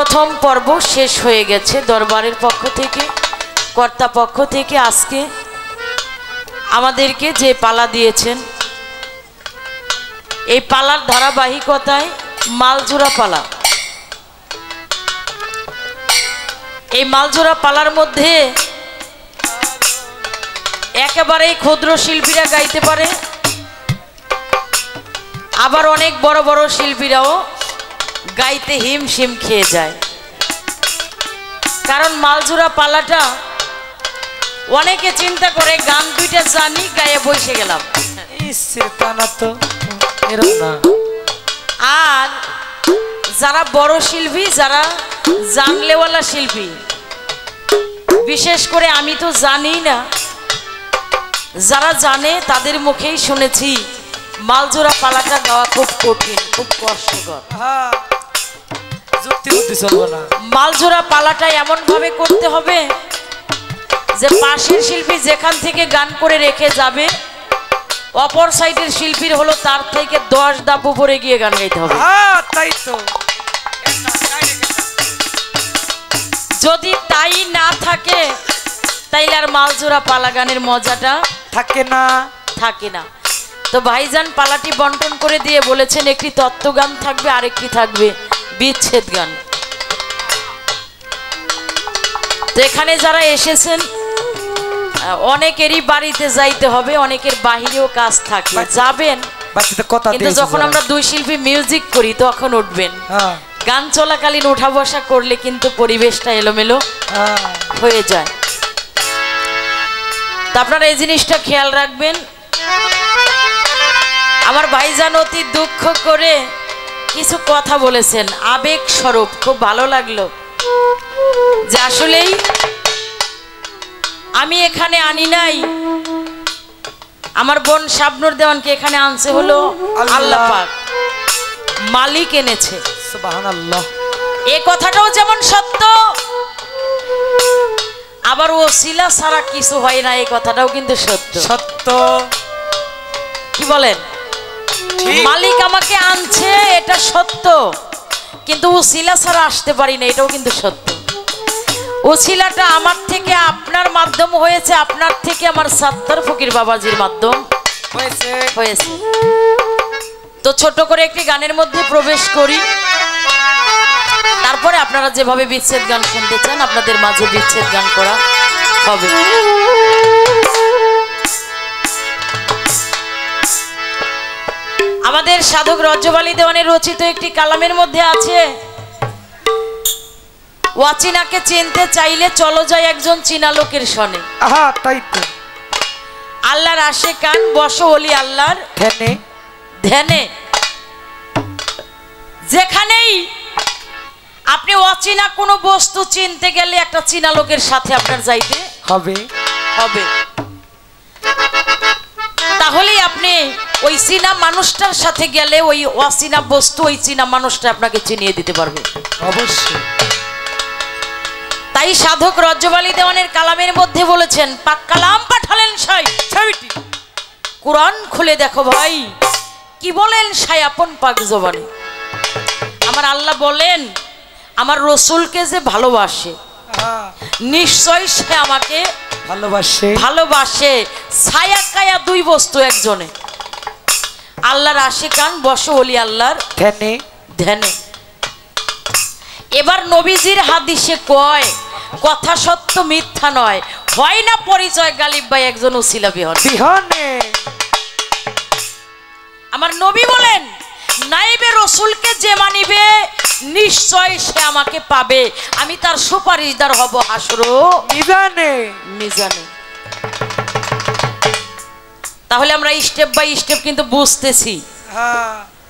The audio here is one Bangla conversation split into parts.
প্রথম পর্ব শেষ হয়ে গেছে দরবারের পক্ষ থেকে, কর্তা পক্ষ থেকে। আজকে আমাদেরকে যে পালা দিয়েছেন, এই পালার ধারাবাহিকতায় মালজোড়া পালা। এই মালজোড়া পালার মধ্যে একেবারেই ক্ষুদ্র শিল্পীরা গাইতে পারে, আবার অনেক বড় বড় শিল্পীরাও গাইতে হিমশিম খেয়ে যায়। কারণ মালজোড়া পালাটা অনেকে চিন্তা করে গান দুইটা জানি গায়ে বসে গেলাম, আর যারা বড় শিল্পী, যারা জানলেওয়ালা শিল্পী, বিশেষ করে আমি তো জানি না, যারা জানে তাদের মুখেই শুনেছি মালজোড়া পালাটা গাওয়া খুব কঠিন, খুব কষ্টকর। মালজোড়া পালাটা এমন ভাবে করতে হবে যে পাশের শিল্পী যেখান থেকে গান করে রেখে যাবে, অপর সাইডের শিল্পীর হলো তার থেকে 10 ধাপ উপরে গিয়ে গান গাইতে হবে। তাই তো, যদি তাই না থাকে তাইলে আর মালজোড়া পালা গানের মজাটা থাকে না, থাকে না। তো ভাইজান পালাটি বন্টন করে দিয়ে বলেছেন একটি তত্ত্ব গান থাকবে, আরেকটি থাকবে বিচ্ছেদ গান। তো এখানে যারা এসেছেন অনেকেরই বাড়িতে যাইতে হবে, অনেকের বাহিরেও কাজ থাকে, যাবেন। কিন্তু যখন আমরা দুই শিল্পী মিউজিক করি তখন উঠবেন। গান চলাকালীন উঠা বসা করলে কিন্তু পরিবেশটা এলোমেলো হয়ে যায়। তা আপনারা এই জিনিসটা খেয়াল রাখবেন। আমার ভাইজান অতি দুঃখ করে কিছু কথা বলেছেন, আবেগ স্বরূপ, খুব ভালো লাগলো। যে আসলেই আমি এখানে আনি নাই, আমার বোন শাবনুর দেওয়ানকে এখানে আনছে হলো আল্লাহ পাক, মালিক এনেছে। সুবহানাল্লাহ। এই কথাটাও যেমন সত্য, আবার ওসিলা ছাড়া কিছু হয় না, এই কথাটাও কিন্তু সত্য। সত্য কি বলেন? মালিক আমাকে আনছে, এটা সত্য, কিন্তু ওসিলা ছাড়া আসতে পারি না, এটাও কিন্তু সত্য। ওসিলাটা আমার থেকে আপনার মাধ্যম হয়েছে, আপনার থেকে আমার সাত্তার ফকির বাবাজির মাধ্যম হয়েছে। তো ছোট করে একটি গানের মধ্যে প্রবেশ করি, তারপরে আপনারা যেভাবে বিচ্ছেদ গান শুনতে চান আপনাদের মাঝে বিচ্ছেদ গান করা হবে। আমাদের সাধক রজব আলী দেওয়ানের রচিত একটি কালামের মধ্যে আছে, ওয়াচিনাকে চিনতে চাইলে চলো যায় একজন চীনা লোকের সনে। তাই তো, আল্লাহর আশিকান বসো ওলি আল্লাহর ধ্যানে ধ্যানে। যেখানেই আপনি অচেনা কোনো বস্তু চিনতে গেলে একটা চীনা লোকের সাথে আপনার যাইতে হবে হবে, তাহলেই আপনি ওই চীনা মানুষটার সাথে গেলে ওই অচেনা বস্তু ওই চীনা মানুষটা আপনাকে চিনিয়ে দিতে পারবে অবশ্যই। তাই সাধক রজব আলী দেওয়ানের কালামের মধ্যে বলেছেন, পাক কালাম পাঠালেন সাই, কোরআন খুলে দেখো ভাই কি বলেন সাই আপন পাক জবানে। আমার আল্লাহ বলেন আমার রসুলকে যে ভালোবাসে নিশ্চয় সে আমাকে ভালোবাসে। ছায়া কায়া দুই বস্তু একজনে, আল্লাহর আশিকান বসো ওলি আল্লাহর ধ্যানে ধ্যানে। এবার নবীজির হাদিসে কয় কথা সত্য মিথ্যা নয়, হয় না পরিচয় গালিব ভাই একজন উসিলা বিহনে। আমার নবী বলেন নাইবে রসুলকে যে মানিবে নিশ্চয় সে আমাকে পাবে, আমি তার সুপারিশদার হব হাসর মিজানে মিজানে। তাহলে আমরা স্টেপ বাই স্টেপ কিন্তু বুঝতেছি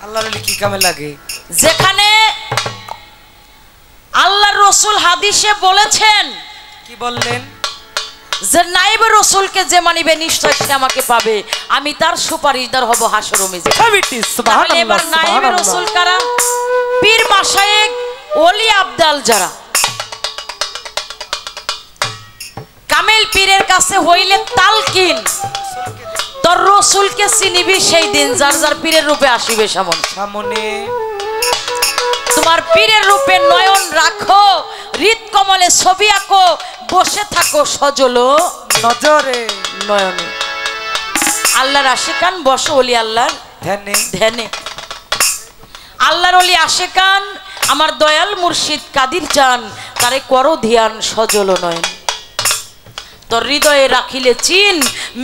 আল্লাহর কি কামে লাগে। যেখানে আল্লাহর রসুল হাদিসে বলেছেন, কি বললেন? যে নাইবে রসুলকে যে মানিবে নিশ্চয় সে আমাকে পাবে, আমি তার সুপারিশদার হব হাসর মিজানে। তাহলে এবার নাইবে রসুল কারা? পীর মাশায়েখ ওলি আবদাল যারা কামেল পীরের কাছে হইলে তালকিন, তোর রসুলকে চিনিবি সেই দিন যার যার পীরের রূপে আসিবে সামনে। তোমার পীরের রূপে নয়ন রাখো, হৃদ কমলে ছবি আঁকো, বসে থাকো সজল নজরে নয়নে। আল্লাহর আশিকান বসো ওলি আল্লাহর ধ্যানে ধ্যানে। আল্লাহর ওলি আশিকান আমার দয়াল মুর্শিদ কাদির জান, তারে করো ধ্যান সজল নয়ন। তোর হৃদয়ে রাখিলে চিন,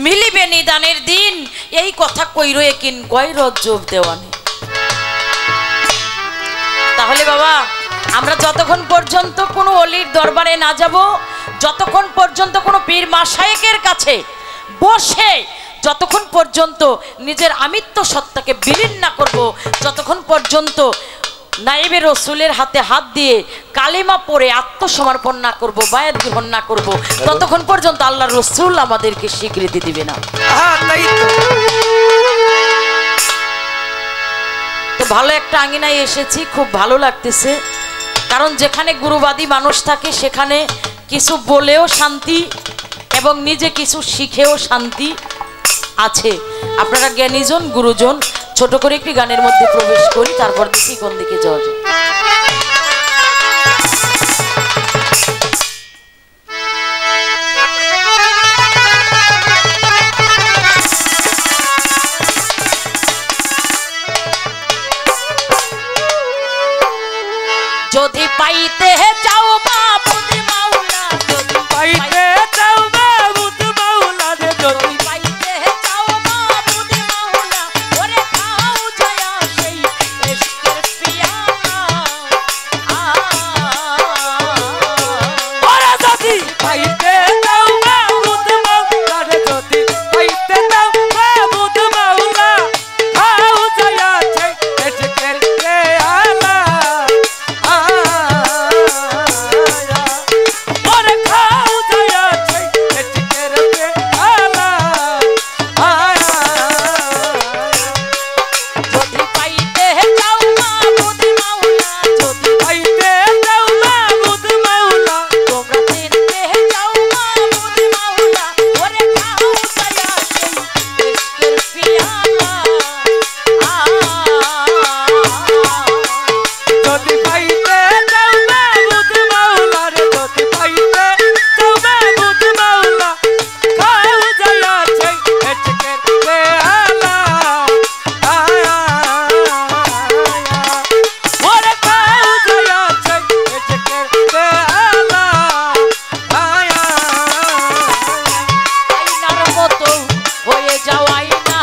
মিলিবে নিদানের দিন, এই কথা কইরো একিন কয় রজ্জব দেওয়ানে। তাহলে বাবা আমরা যতক্ষণ পর্যন্ত কোনো অলির দরবারে না যাব, যতক্ষণ পর্যন্ত কোনো পীর মাশায়েখের কাছে বসে যতক্ষণ পর্যন্ত নিজের আমিত্ব সত্তাকে বিলীন না করব, যতক্ষণ পর্যন্ত নাইবে রসুলের হাতে হাত দিয়ে কালিমা পড়ে আত্মসমর্পণ না করব, বায়াত গ্রহণ না করব, ততক্ষণ পর্যন্ত আল্লাহর রসুল আমাদেরকে স্বীকৃতি দিবে না। তো ভালো একটা আঙ্গিনায় এসেছি, খুব ভালো লাগতেছে। কারণ যেখানে গুরুবাদী মানুষ থাকে সেখানে কিছু বলেও শান্তি এবং নিজে কিছু শিখেও শান্তি আছে। আপনারা জ্ঞানীজন গুরুজন, ছোট করে একটি গানের মধ্যে প্রবেশ করি, তারপর দেখি কোন দিকে যাওয়া যায়। যদি পাইতে চাও মাবুদ মাওলা, যদি পাইতে চাও মাবুদ মাওলা রে, যদি পাইতে চাও মাবুদ মাওলা, ওরে খাও জয়া সেই ইশকের পিয়ালা। ওরে যদি পাইতে চাও মাবুদ মাওলা রে, যদি পাইতে চাও মাবুদ মাওলা, খাও জয়া সেই ইশকের পিয়ালা। ওরে খাও জয়া সেই ইশকের পিয়ালা। যদি পাইতে চাও মাবুদ মাওলা, যদি পাইতে চাও মাবুদ মাওলা, তোমরা চিনতে চাও মাবুদ মাওলা, ওরে খাও জয়া সেই ইশকের পিয়ালা। যদি পাইতে চাও মাবুদ মাওলা রে, যদি পাইতে চাও মাবুদ মাওলা, খাও জয়া সেই ইশকের পিয়ালা। ওরে খাও জয়া সেই ইশকের পিয়ালা। আইনার মতো হয়ে যাও আইনা,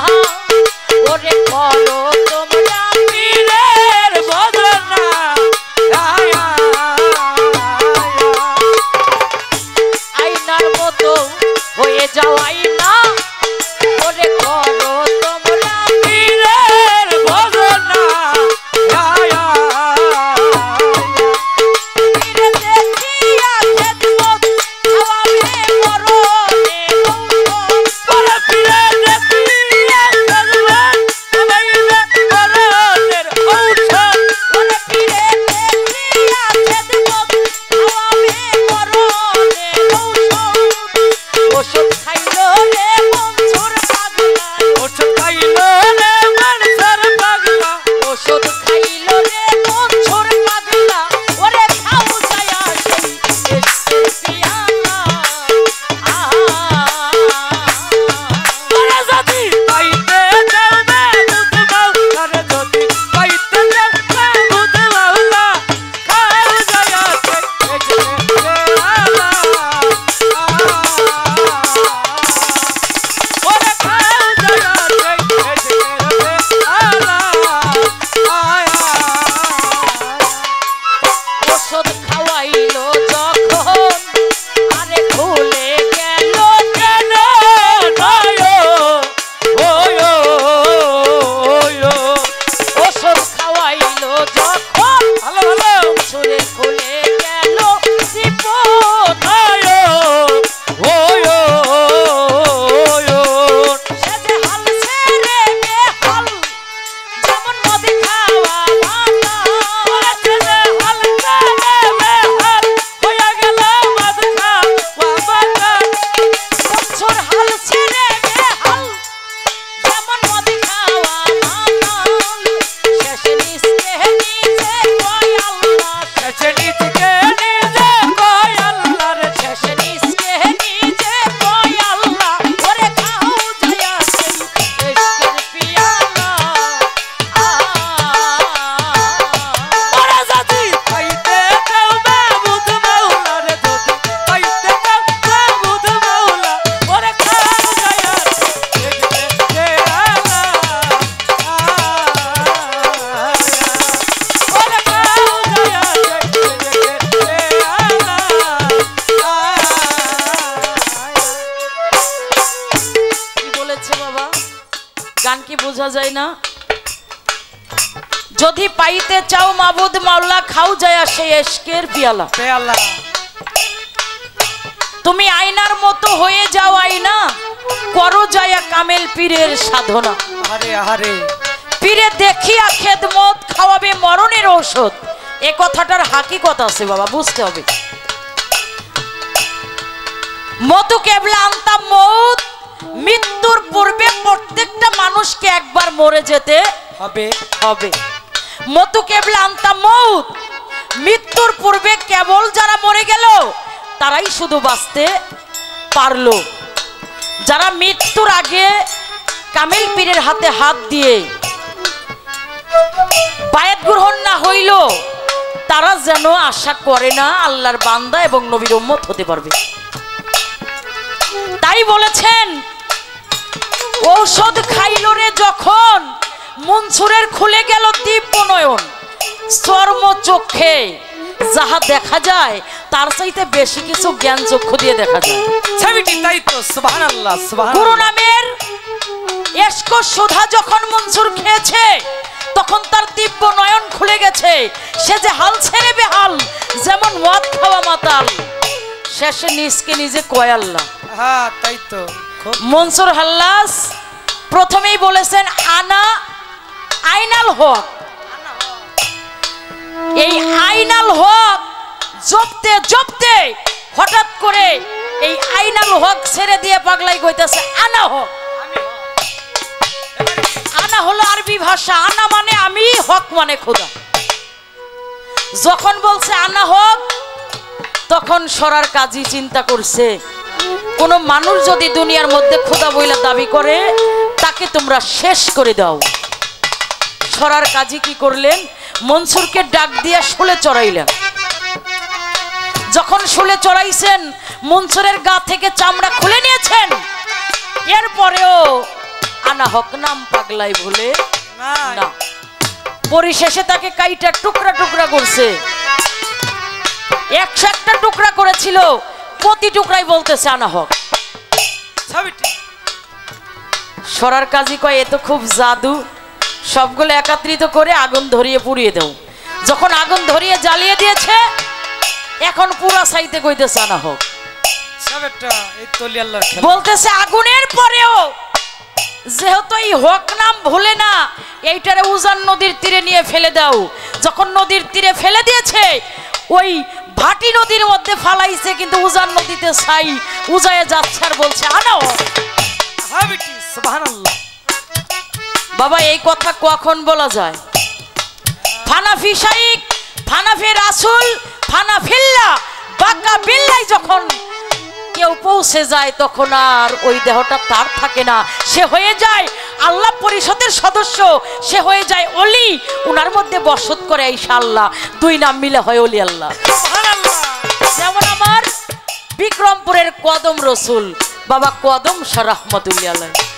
ওরে করো তোমরা পীরের বদনা আইনার মতো হয়ে যাও আইনা, ওরে করো তোমরা পীরের বদনা ফিরে দেখিয়া খেদমত খাওয়াবে মরণে মৌত। ওরে পীরের দেখিয়া খেদমত খাওয়াইবে মরণের ঔষধ। ওরে ফিরে দেখিয়া খেদমত খাওয়াবে মরণে মৌত। ওষুধ খাইলো রে মনসুর পাগলা, ওষুধ খাইলো রে মানুষের পাগলা, ওষুধ খাইলো রে মনসুর পাগলা, ওরে খাও জয়া সেই ইশকের পিয়ালা। ওরে যদি পাইতে চাও মাবুদ মাওলা রে, যদি পাইতে চাও মাবুদ মাওলা, খাও জয়া সেই ইশকের পিয়ালা। ওরে খাও জয়া সেই ইশকের পিয়ালা। ওষুধ খাওয়াইলো যখন আরে খুলে গেল কেন নয়ন ওয়ো ওয়ো। ওষুধ খাওয়াইলো যখন ভালো ভালো সুরে খুলে গেল জীবন। সে যে হাল ছেড়ে বেহাল, যেমন মদ খাওয়া ভালা। বছর হাল ছেড়ে বেহাল, যেমন মদ খাওয়া মাতাল। শেষে নিস্তেহী বোঝা যায় না? যদি পাইতে চাও মাবুদ মাওলা খাও যায় সেই এশকের পিয়ালা। তুমি আয়নার মতো হয়ে যাও আয়না, করো যায় কামেল পীরের সাধনা। আরে আরে পীরে দেখিয়া খেদমত খাওয়াবে মরণের ঔষধ। এ কথাটার হাকিকত আছে বাবা, বুঝতে হবে। মতু কেবলা আনতা মৌত, মৃত্যুর পূর্বে প্রত্যেকটা মানুষকে একবার মরে যেতে হবে হবে। মতু কেবলা আনতা মৌত, মৃত্যুর পূর্বে কেবল যারা মরে গেল তারাই শুধু বাঁচতে পারলো। যারা মৃত্যুর আগে কামেল পীরের হাতে হাত দিয়ে বায়াত গ্রহণ না হইল, তারা যেন আশা করে না আল্লাহর বান্দা এবং নবীর উম্মত হতে পারবে। তাই বলেছেন, ঔষধ খাইল রে যখন মনসুরের খুলে গেল দিব্য নয়ন, চর্ম চক্ষে যাহা দেখা যায় তার চাইতে বেশি কিছু জ্ঞান চক্ষু দিয়ে দেখা যায়। ছবিটি তাই তো, সুবহানাল্লাহ সুবহানাল্লাহ। গুরু নামের এশক সুধা যখন মনসুর খেয়েছে তখন তার দিব্য নয়ন খুলে গেছে। সে যে হাল ছেড়ে বেহাল, যেমন মদ খাওয়া মাতাল, শেষে নিজকে নিজে কয় আল্লাহ। হ্যাঁ তাই তো। মনসুর হাল্লাস প্রথমেই বলেছেন আনা আইনাল হক। এই আইনাল হক জপতে জপতে হঠাৎ করে এই আইনাল হক ছেড়ে দিয়ে পাগলাই কইতেছে আনা হক। আনা হলো আরবি ভাষা, আনা মানে আমি, হক মানে খোদা। যখন বলছে আনা হক, তখন সরার কাজী চিন্তা করছে, কোন মানুষ যদি দুনিয়ার মধ্যে খোদা বইলা দাবি করে তাকে তোমরা শেষ করে দাও। সরার কাজী কি করলেন, মনসুরকে ডাক দিয়া শুলে চড়াইলেন। যখন শুলে চড়াইছেন, মনসুরের গা থেকে চামড়া খুলে নিয়েছেন। এরপরেও আনা হক নাম পাগলাই বলে না, পরিশেষে তাকে কাইটা টুকরা টুকরা করছে। 101টা টুকরা করেছিল, প্রতি টুকরাই বলতেছে আনা হক। সরার কাজী কয় এ তো খুব জাদু, সবগুলো একত্রিত করে আগুন ধরিয়ে পুড়িয়ে দাও। যখন আগুন ধরিয়ে জ্বালিয়ে দিয়েছে, এখন পুরা সাইতে কইতেছে আনা হোক। বলতেছে আগুনের পরেও যেহেতু এই হক নাম ভুলে না, এইটারে উজান নদীর তীরে নিয়ে ফেলে দাও। যখন নদীর তীরে ফেলে দিয়েছে, ওই ভাটি নদীর মধ্যে ফালাইছে, কিন্তু উজান নদীতে ছাই উজায়ে যাচ্ছে আর বলছে আনা হোক। সুবহানাল্লাহ। বাবা এই কথা কখন বলা যায়? ফানাফি শাইখ, ফানাফি রাসূল, ফানাফিল্লাহ, বাকা বিল্লাহ যখন কেউ পৌঁছে যায় তখন আর ওই দেহটা তার থাকে না, সে হয়ে যায় আল্লাহ পরিষদের সদস্য, সে হয়ে যায় অলি। উনার মধ্যে বসত করে ইনশাআল্লাহ, দুই নাম মিলে হয় অলি আল্লাহ। যেমন আমার বিক্রমপুরের কদম রসুল বাবা কদম শাহ রাহমাতুল্লাহ আলাইহি।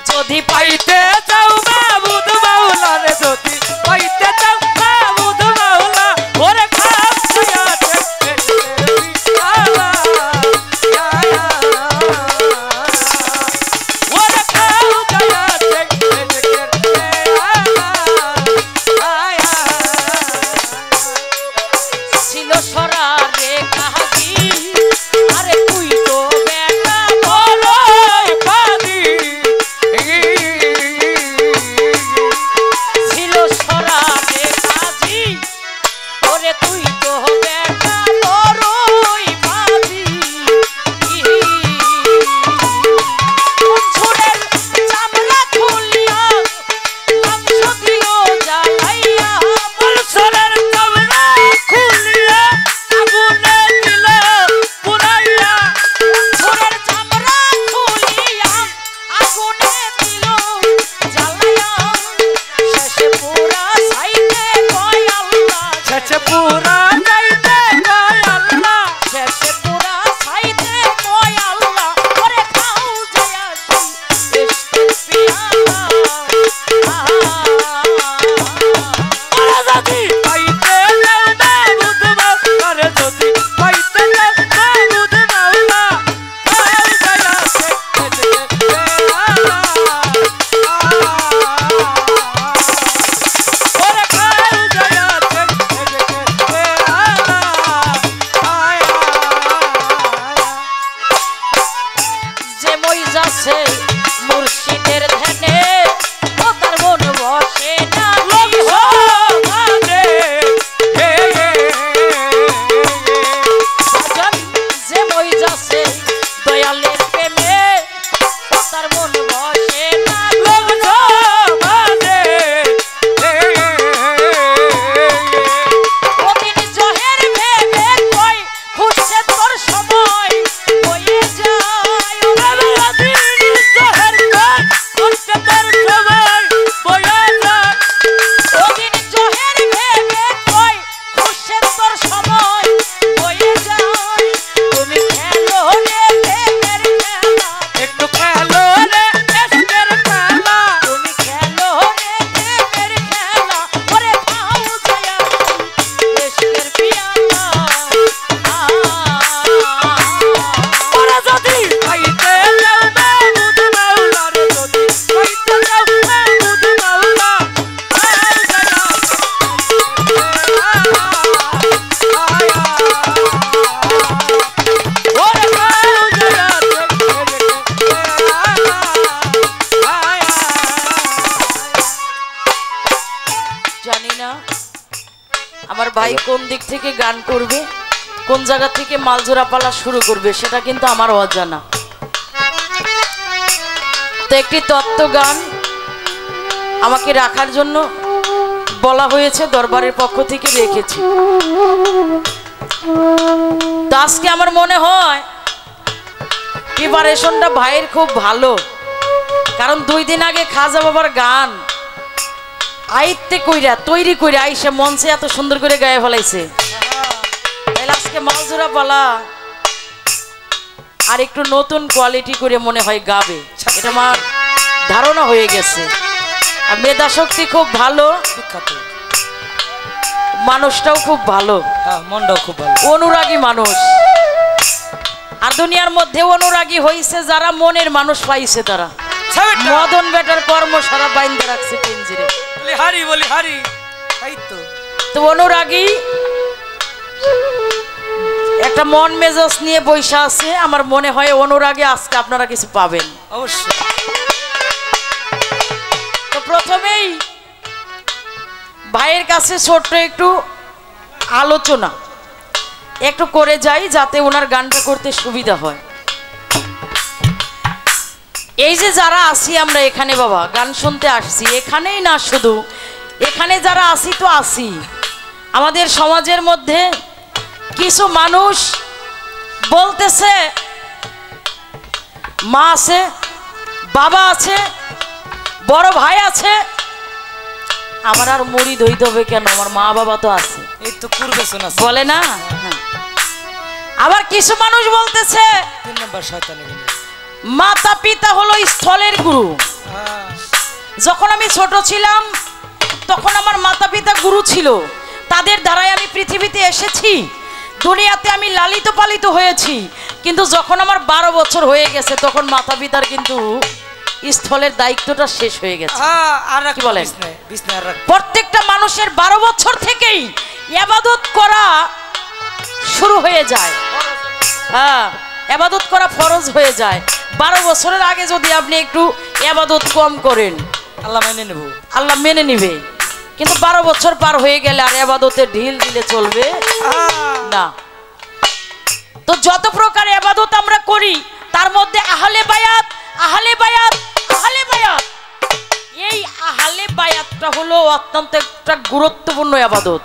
যদি পাইতে চাও মাবুদ মাওলা রে, যদি পাইতে চাও মাবুদ মাওলা, ওরে খাপ আছে আলা ইয়া ইয়া, ওরে খাও আছে আলা আয়া। ছিল সরারে কাহাদি, আরে তুই তো বেটা বড় পাদি। ছিল জানি না আমার ভাই কোন দিক থেকে গান করবে, কোন জায়গা থেকে মালজোড়া পালা শুরু করবে, সেটা কিন্তু আমার অজানা। তো একটি তত্ত্ব গান আমাকে রাখার জন্য বলা হয়েছে, দরবারের পক্ষ থেকে রেখেছি। তো আজকে আমার মনে হয় প্রিপারেশনটা ভাইয়ের খুব ভালো, কারণ 2 দিন আগে খাজা বাবার গান আইতে কইরা তৈরি করে আইসে মঞ্চে এত সুন্দর করে গায়ে ফেলাইছে। তাহলে আজকে মালজোড়া পালা আর একটু নতুন কোয়ালিটি করে মনে হয় গাবে, এটা আমার ধারণা হয়ে গেছে। আর মেধা শক্তি খুব ভালো, মানুষটাও খুব ভালো, মনটাও খুব ভালো, অনুরাগী মানুষ। আর দুনিয়ার মধ্যে অনুরাগী হইছে যারা, মনের মানুষ পাইছে তারা। মদন বেটার কর্ম সারা বাইন্দে রাখছে পিঞ্জিরে, বলি হারি তাই তো। তো অনুরাগী একটা মন মেজাজ নিয়ে বৈশা আছে, আমার মনে হয় অনুরাগে আজকে আপনারা কিছু পাবেন অবশ্যই। তো প্রথমেই ভাইয়ের কাছে ছোট্ট একটু আলোচনা একটু করে যাই, যাতে ওনার গানটা করতে সুবিধা হয়। এই যে যারা আসি আমরা এখানে বাবা গান শুনতে আসছি, এখানেই না শুধু, এখানে যারা আসি তো আসি, আমাদের সমাজের মধ্যে কিছু মানুষ বলতেছে মা আছে, বাবা আছে, বড় ভাই আছে, আমার আর মুড়ি ধইতে হবে কেন, আমার মা বাবা তো আছে। এই তো পূর্বে শোনা বলে না। আবার কিছু মানুষ বলতেছে 3 নম্বর শয়তানি, মাতা পিতা হলো স্থলের গুরু। যখন আমি ছোট ছিলাম তখন আমার মাতা পিতা গুরু ছিল, তাদের দ্বারাই আমি পৃথিবীতে এসেছি, দুনিয়াতে আমি লালিত পালিত হয়েছি। কিন্তু যখন আমার 12 বছর হয়ে গেছে তখন মাতা পিতার কিন্তু স্থলের দায়িত্বটা শেষ হয়ে গেছে। কি বলেন? প্রত্যেকটা মানুষের 12 বছর থেকেই ইবাদত করা শুরু হয়ে যায়। হ্যাঁ, ইবাদত করা ফরজ হয়ে যায়। 12 বছরের আগে যদি আপনি একটু ইবাদত কম করেন, আল্লাহ মেনে নেব, আল্লাহ মেনে নিবে। কিন্তু 12 বছর পার হয়ে গেলে আর ইবাদতে ঢিল দিলে চলবে না। তো যত প্রকার ইবাদত আমরা করি তার মধ্যে আহলে বায়াত, আহলে বায়াত, আহলে বায়াত, এই আহলে বায়াতটা হলো অত্যন্ত একটা গুরুত্বপূর্ণ ইবাদত।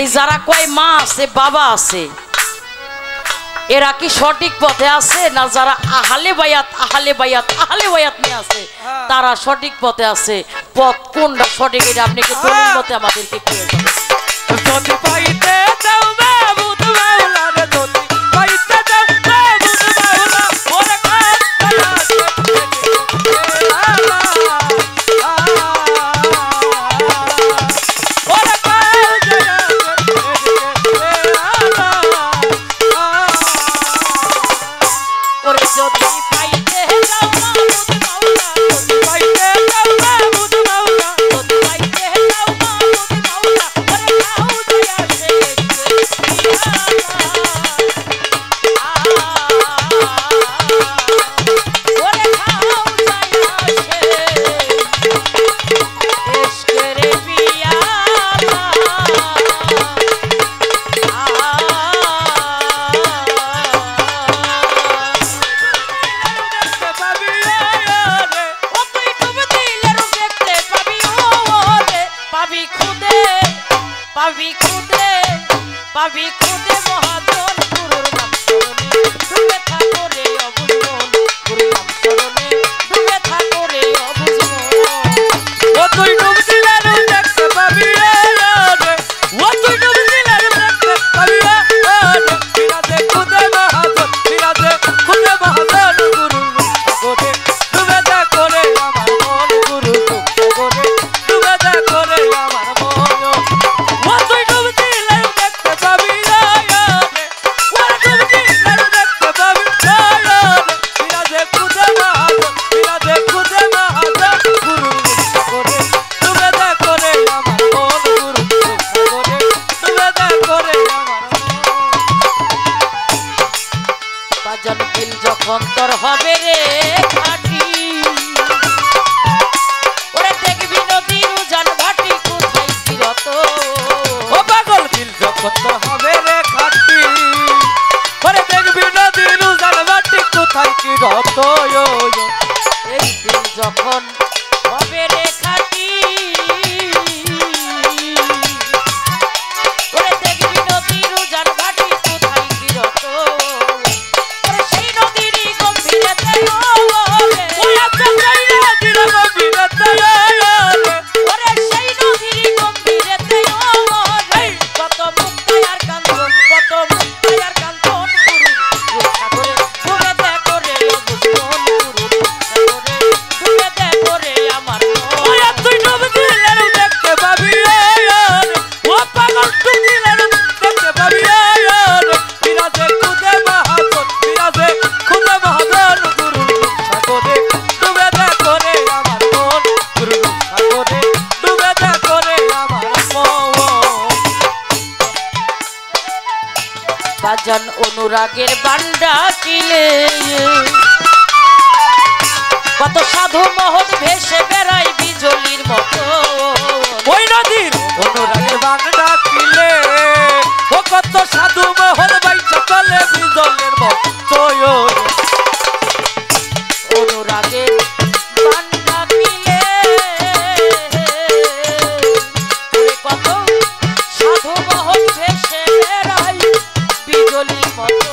এই যারা কয় মা আছে, বাবা আছে, এরা কি সঠিক পথে আছে না? যারা আহলে বায়াত, আহলে বায়াত, আহলে বায়াত নিয়ে আছে তারা সঠিক পথে আছে। পথ কোনটা সঠিক এটা আপনি কি দলিল মতে আমাদেরকে ক্লিয়ার করুন। যদি পাইতে দাও মাবুদ মাওলা রে, যদি পাইতে দাও মাবুদ মাওলা, ওরে কাজ আছে ওরে কাজ ওরে যদি পাইতে দাও মাবুদ মাওলা, যদি পাইতে দাও মাবুদ মাওলা, যদি পাইতে দাও মাবুদ মাওলা, ওরে খাও দয়া সে ওরে খাও দয়া সে ইশকের পিয়ালা। পাবি খুদে, পাবি খুদে মহাজন গুরুর নাম শরণে ডুবে থাকো রে অবুঝ মন, গুরুর নাম শরণে ডুবে থাকো রে অবুঝ মন। ও তুই ডুব দিলে দেখতে পাবি রে, ও তুই ডুব দিলে দেখতে পাবি রে, বিরাজে খুদে মহাজন, বিরাজে খুদে মহাজন, গুরু সাগরে ডুবে দে করে আমার মন, গুরু সাগরে ডুবে দে করে আমার মন। ও তুই ডুব দিলে দেখতে পাবি রে, ও ডুব দিলে দেখতে পাবি রে, বিরাজে খুদে বাজান অনুরাগের বান্ডা কিলে কত সাধু মহৎ ভেসে বেড়াই বিজলির মতো ওই নদীর অনুরাগের বান্ডা কিলে ও কত সাধু মহৎ বাইচা চলে বিজলের মতো অনুরাগের বান্ডা কিলে কত সাধু মহৎ ভেসে বেড়াই বিজলির মতো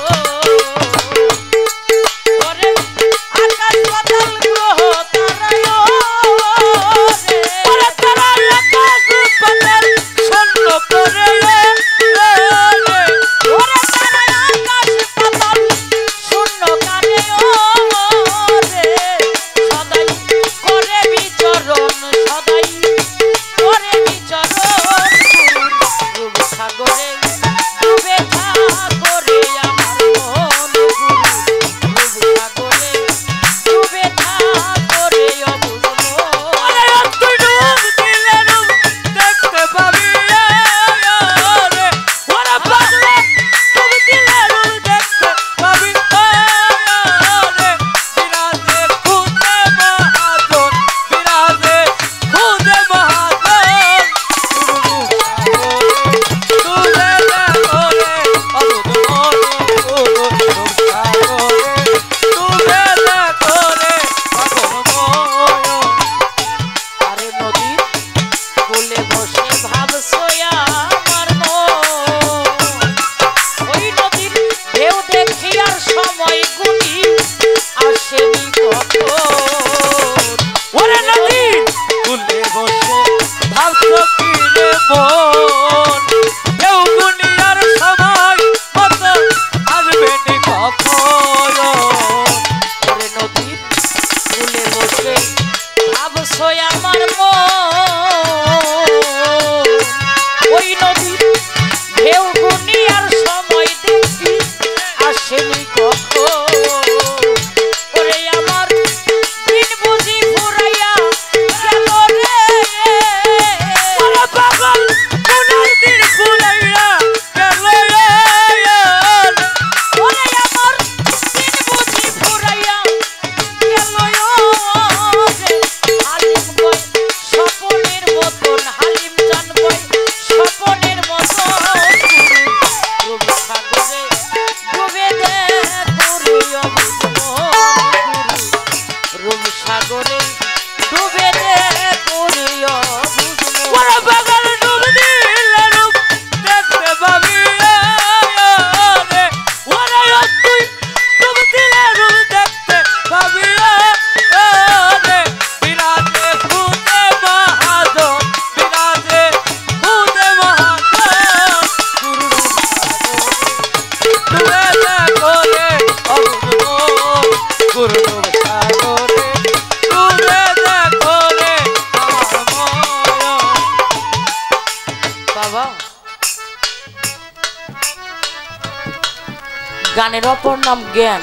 গানের অপর নাম জ্ঞান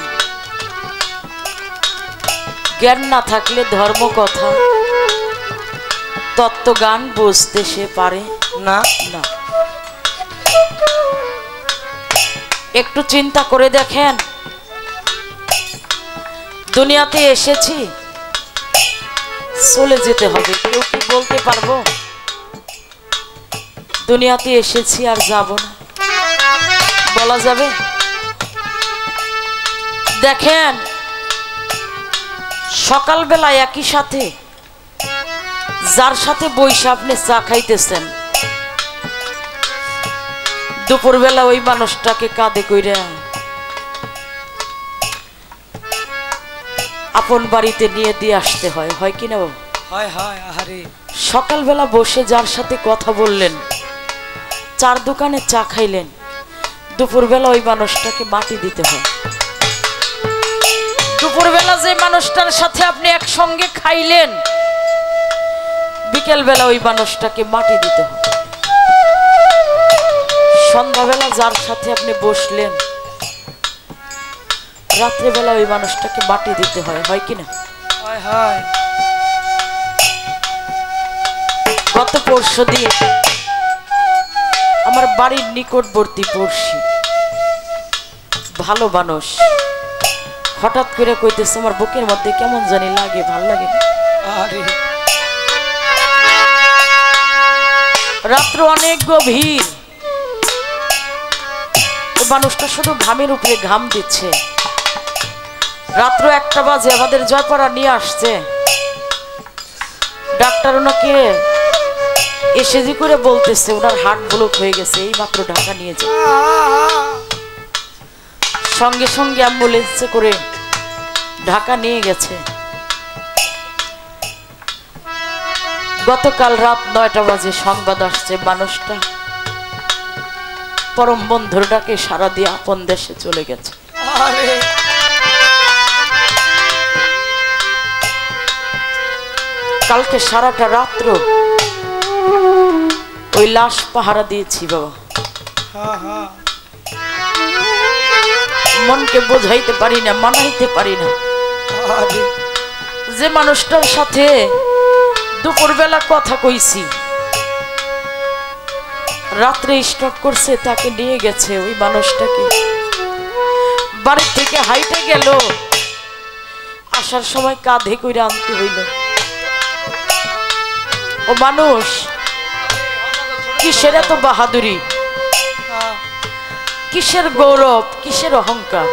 জ্ঞান না থাকলে ধর্ম কথা তত্ত্ব গান বুঝতে সে পারে না না একটু চিন্তা করে দেখেন দুনিয়াতে এসেছি চলে যেতে হবে কেউ কি বলতে পারবো দুনিয়াতে এসেছি আর যাব না বলা যাবে দেখেন সকালবেলা একই সাথে যার সাথে বইসা আপনি চা খাইতেছেন দুপুরবেলা ওই মানুষটাকে কাঁধে কইরা আপন বাড়িতে নিয়ে দিয়ে আসতে হয় হয় কি না বাবা হয় হয় আহারে সকালবেলা বসে যার সাথে কথা বললেন চার দোকানে চা খাইলেন দুপুরবেলা ওই মানুষটাকে মাটি দিতে হয় দুপুরবেলা যে মানুষটার সাথে আপনি একসঙ্গে খাইলেন বিকেলবেলা ওই মানুষটাকে মাটি দিতে হয় সন্ধ্যাবেলা যার সাথে আপনি বসলেন রাত্রেবেলা ওই মানুষটাকে মাটি দিতে হয় হয় কিনা হয় হয় গত পরশুদিন আমার বাড়ির নিকটবর্তী পড়শি ভালো মানুষ, হঠাৎ করে কইতেছে আমার বুকের মধ্যে কেমন জানি লাগে, ভাল লাগে না। আরে রাত্র অনেক গভীর, মানুষটা শুধু ঘামের উপরে ঘাম দিচ্ছে। রাত্র 1টা বাজে আমাদের জয়পাড়া নিয়ে আসছে ডাক্তার, ওনাকে এসএজি করে বলতেছে ওনার হার্ট ব্লক হয়ে গেছে, এই মাত্র ঢাকা নিয়ে যায়। সঙ্গে সঙ্গে অ্যাম্বুলেন্সে করে ঢাকা নিয়ে গেছে। গতকাল রাত 9টা বাজে সংবাদ আসছে মানুষটা পরম বন্ধুর ডাকে সারা দিয়ে আপন দেশে চলে গেছে। আরে কালকে সারাটা রাত্র ওই লাশ পাহারা দিয়েছি বাবা, মনকে বোঝাইতে পারি না, মানাইতে পারি না। আরে যে মানুষটার সাথে দুপুরবেলা কথা কইছি, রাত্রে স্ট্রোক করছে, তাকে নিয়ে গেছে। ওই মানুষটাকে বাড়ি থেকে হাইটে গেল, আসার সময় কাঁধে কইরা আনতে হইল। ও মানুষ কিসের এত বাহাদুরি, কিসের গৌরব, কিসের অহংকার?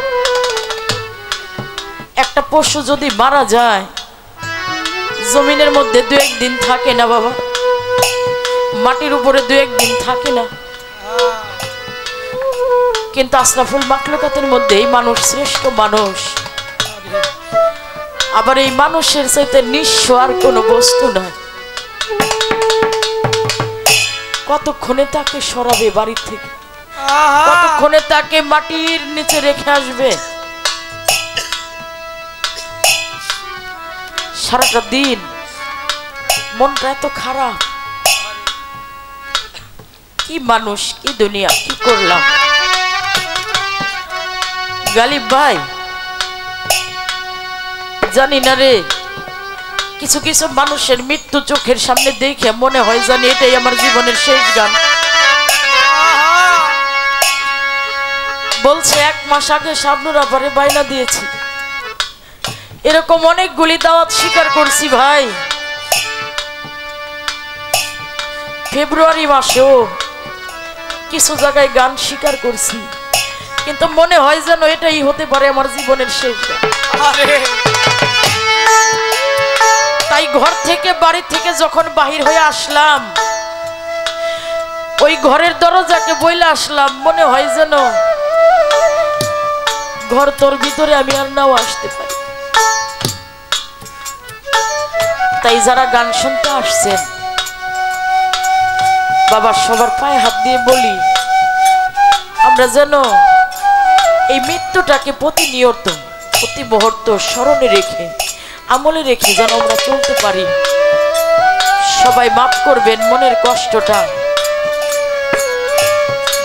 একটা পশু যদি মারা যায় জমিনের মধ্যে 2-1 দিন থাকে না বাবা, মাটির উপরে 2-1 দিন থাকে না, কিন্তু আশরাফুল মাখলুকাতের মধ্যে এই মানুষ শ্রেষ্ঠ মানুষ। আবার এই মানুষের চাইতে নিঃস্ব আর কোনো বস্তু নয়। কতক্ষণে তাকে সরাবে বাড়ি থেকে, কতক্ষণে তাকে মাটির নিচে রেখে আসবে? সারাটা দিন মনটা এত খারাপ, কি মানুষ, কি দুনিয়া, কি করলাম। গালিব ভাই জানি না রে, কিছু কিছু মানুষের মৃত্যু চোখের সামনে দেখে মনে হয় জানি এটাই আমার জীবনের শেষ গান। বলছে 1 মাস আগে শাবনুর আপারে বাইনা দিয়েছি, এরকম অনেকগুলি দাওয়াত স্বীকার করছি ভাই। ফেব্রুয়ারি মাসেও কিছু জায়গায় গান স্বীকার করছি, কিন্তু মনে হয় যেন এটাই হতে পারে আমার জীবনের শেষ গান। তাই ঘর থেকে, বাড়ি থেকে যখন বাহির হয়ে আসলাম, ওই ঘরের দরজাকে বইলে আসলাম, মনে হয় যেন ঘর তোর ভিতরে আমি আর নাও আসতে পারি। তাই যারা গান শুনতে আসছেন বাবা, সবার পায়ে হাত দিয়ে বলি, আমরা যেন এই মৃত্যুটাকে প্রতিনিয়ত, প্রতি মুহূর্ত স্মরণে রেখে, আমলে রেখে যেন আমরা চলতে পারি। সবাই মাফ করবেন মনের কষ্টটা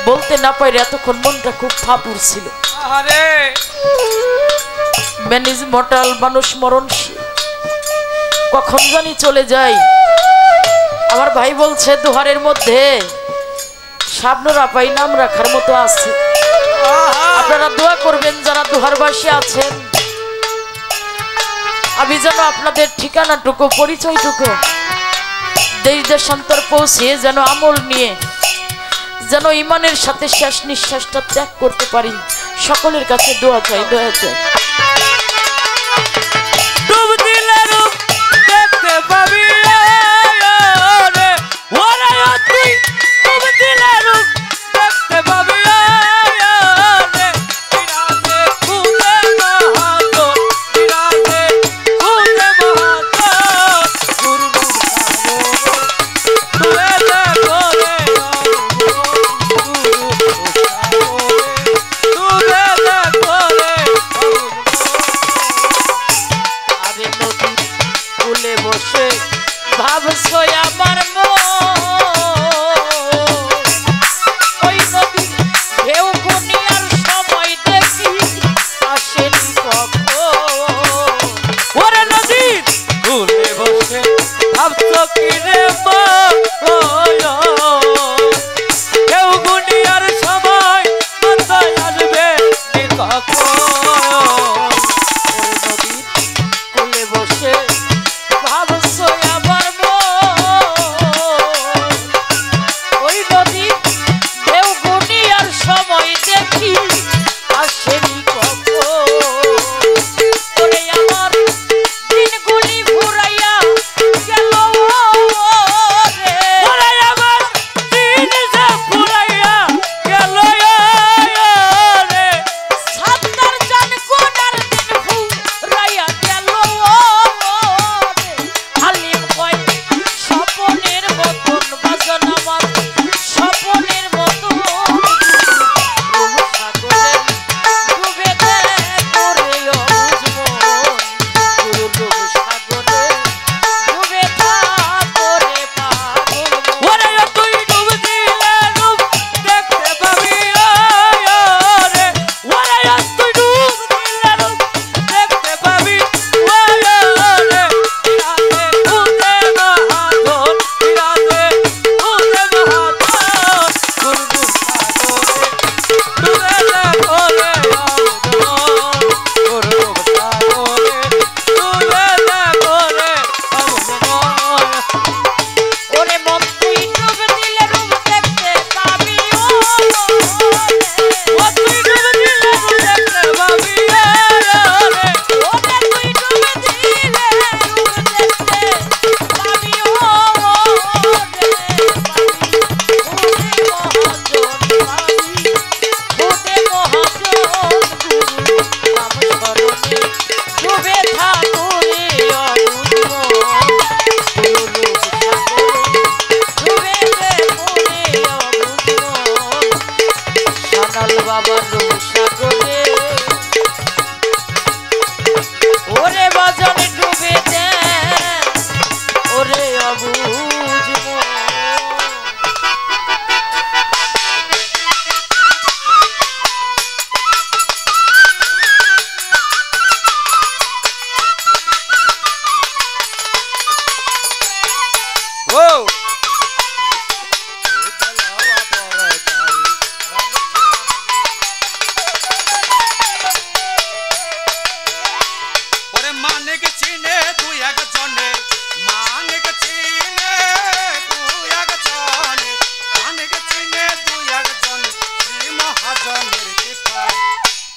বলতে না পারি, এতক্ষণ মনটা খুব ফাঁপুর ছিল। ম্যানেজ মর্টাল, মানুষ মরণশীল, কখন জানি চলে যাই। আমার ভাই বলছে দুহারের মধ্যে শাবনুর আপাই নাম রাখার মতো আছে। আপনারা দোয়া করবেন যারা দুহারবাসী আছেন, আমি যেন আপনাদের ঠিকানাটুকু, পরিচয়টুকু দেশ দেশান্তর পৌঁছিয়ে যেন আমল নিয়ে যেন ইমানের সাথে শেষ নিঃশ্বাসটা ত্যাগ করতে পারি। সকলের কাছে দোয়া চাই, দোয়া চাই। আমার সাগরে ওরে বাজারে ডুবে দেন ওরে অবুঝ মন।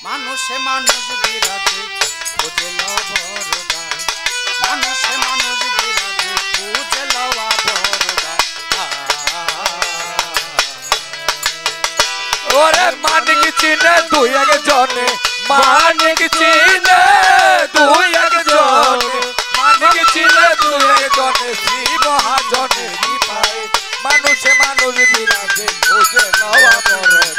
মানুষে মানুষ বিরাজে খুঁজে লওয়া বরদায়, মানুষে মানুষ বিরাজে খুঁজে লওয়া বরদায়। ওরে মানিক চিনে দুই একজনে, মানিক চিনে দুই একজনে, মানিক চিনে দুই একজনে, শ্রী মহাজনে পায় মানুষে মানুষ বিরাজে খুঁজে লওয়া বরদায়,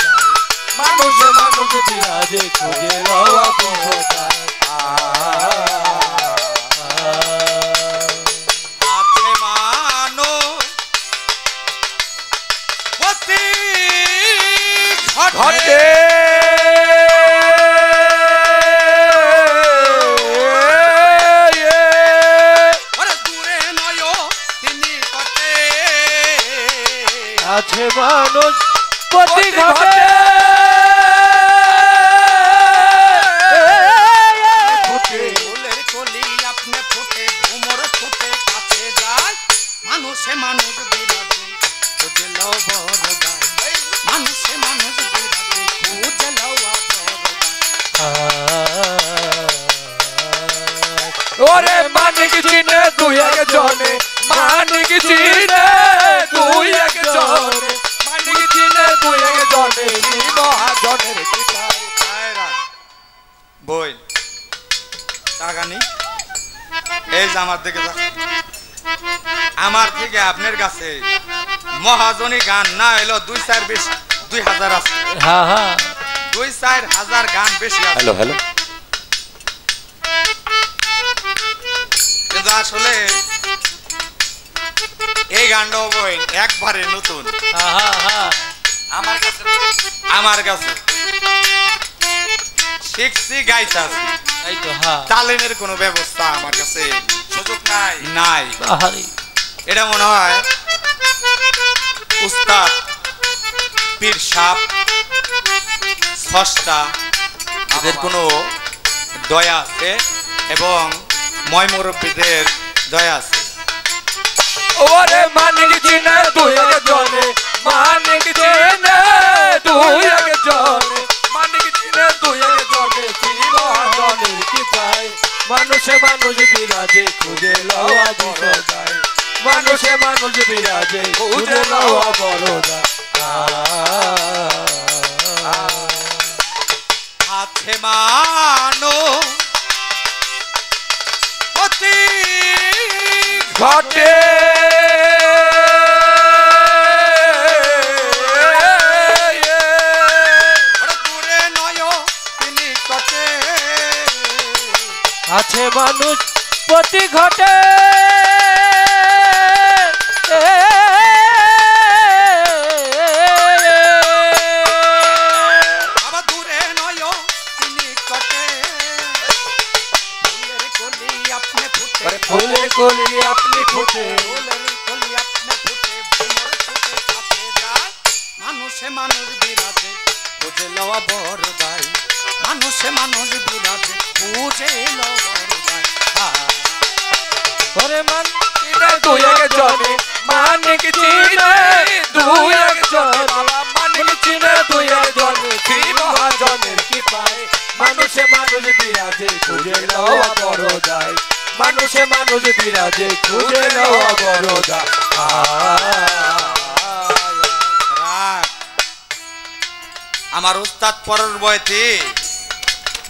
মানুষে মানুষ বিরাজে খুঁজে লওয়া বরদায়। আছে মানুষ প্রতি ঘটে, দূরে নয় তিনি কটে, আছে মানুষ প্রতি ঘটে, ফুলের কলি আপনি ফুটে ভ্রমর ফুটে কাছে যায়, মানুষে মানুষ বিরাজে খুঁজে লও বরদায়, মানুষে মানুষ বিরাজে খুঁজে লওয়া বরদায়। ওরে মানিক চিনে দুই একজনে, মানিক চিনে দুই একজনে, মানিক চিনে দুই একজনে, শ্রী মহাজনের কৃপায়। বই টাকা নেই, এই যে আমার দিকে আমার থেকে আপনার কাছে মহাজনী গান না এলো 2,000 আছে, হ্যাঁ হ্যাঁ 2,000 গান বেশি আছে। হ্যালো হ্যালো, কিন্তু আসলে এই গানটাও বই একবারে নতুন আমার কাছে শিখছি গাইতে আছি, এই তো হ্যাঁ, তালিমের কোনো ব্যবস্থা আমার কাছে সুযোগ নাই নাই। আহারে এটা মনে হয় উস্তাদ পীর সাহেব স্রষ্টা এদের কোনো দয়া আছে এবং ময় মুরব্বীদের দয়া আছে। ওরে মানিক চিনে দুই একজনে, মানিক চিনে দুই একজনে, মানিক চিনে দুই একজনে, শ্রী মহাজনের কৃপায় মানুষে মানুষ বিরাজে খুঁজে লওয়া বরদায়, মানুষে মানুষ বিরাজে খুঁজে লওয়া বরদায়। আছে মানুষ অতি ঘটে, দূরে নয় তিনি কটে, আছে মানুষ প্রতি ঘটে, আবার দূরে নয় তিনি কটে, ফুলের কলি আপনি ফুটে, ফুলে কলি আপনি ফুটে, ফুলের কলি আপনি ফুটে ভ্রমর ফুটে কাছে যায়, মানুষে মানুষ বিরাজে খুঁজে লওয়া বরদায়, মানুষে মানুষ বিরাজে খুঁজে লওয়া বরদায়। ওরে মান চিনে দুই একজনে, মানিক চিনে দুই একজনে, মানিক চিনে দুই একজনে, শ্রী মহাজনের কৃপায় মানুষে মানুষ বিরাজে খুঁজে লওয়া বরদায়, মানুষে মানুষ বিরাজে খুঁজে লওয়া বরদায়। রাগ। আমার উস্তাদ পরের বয়তে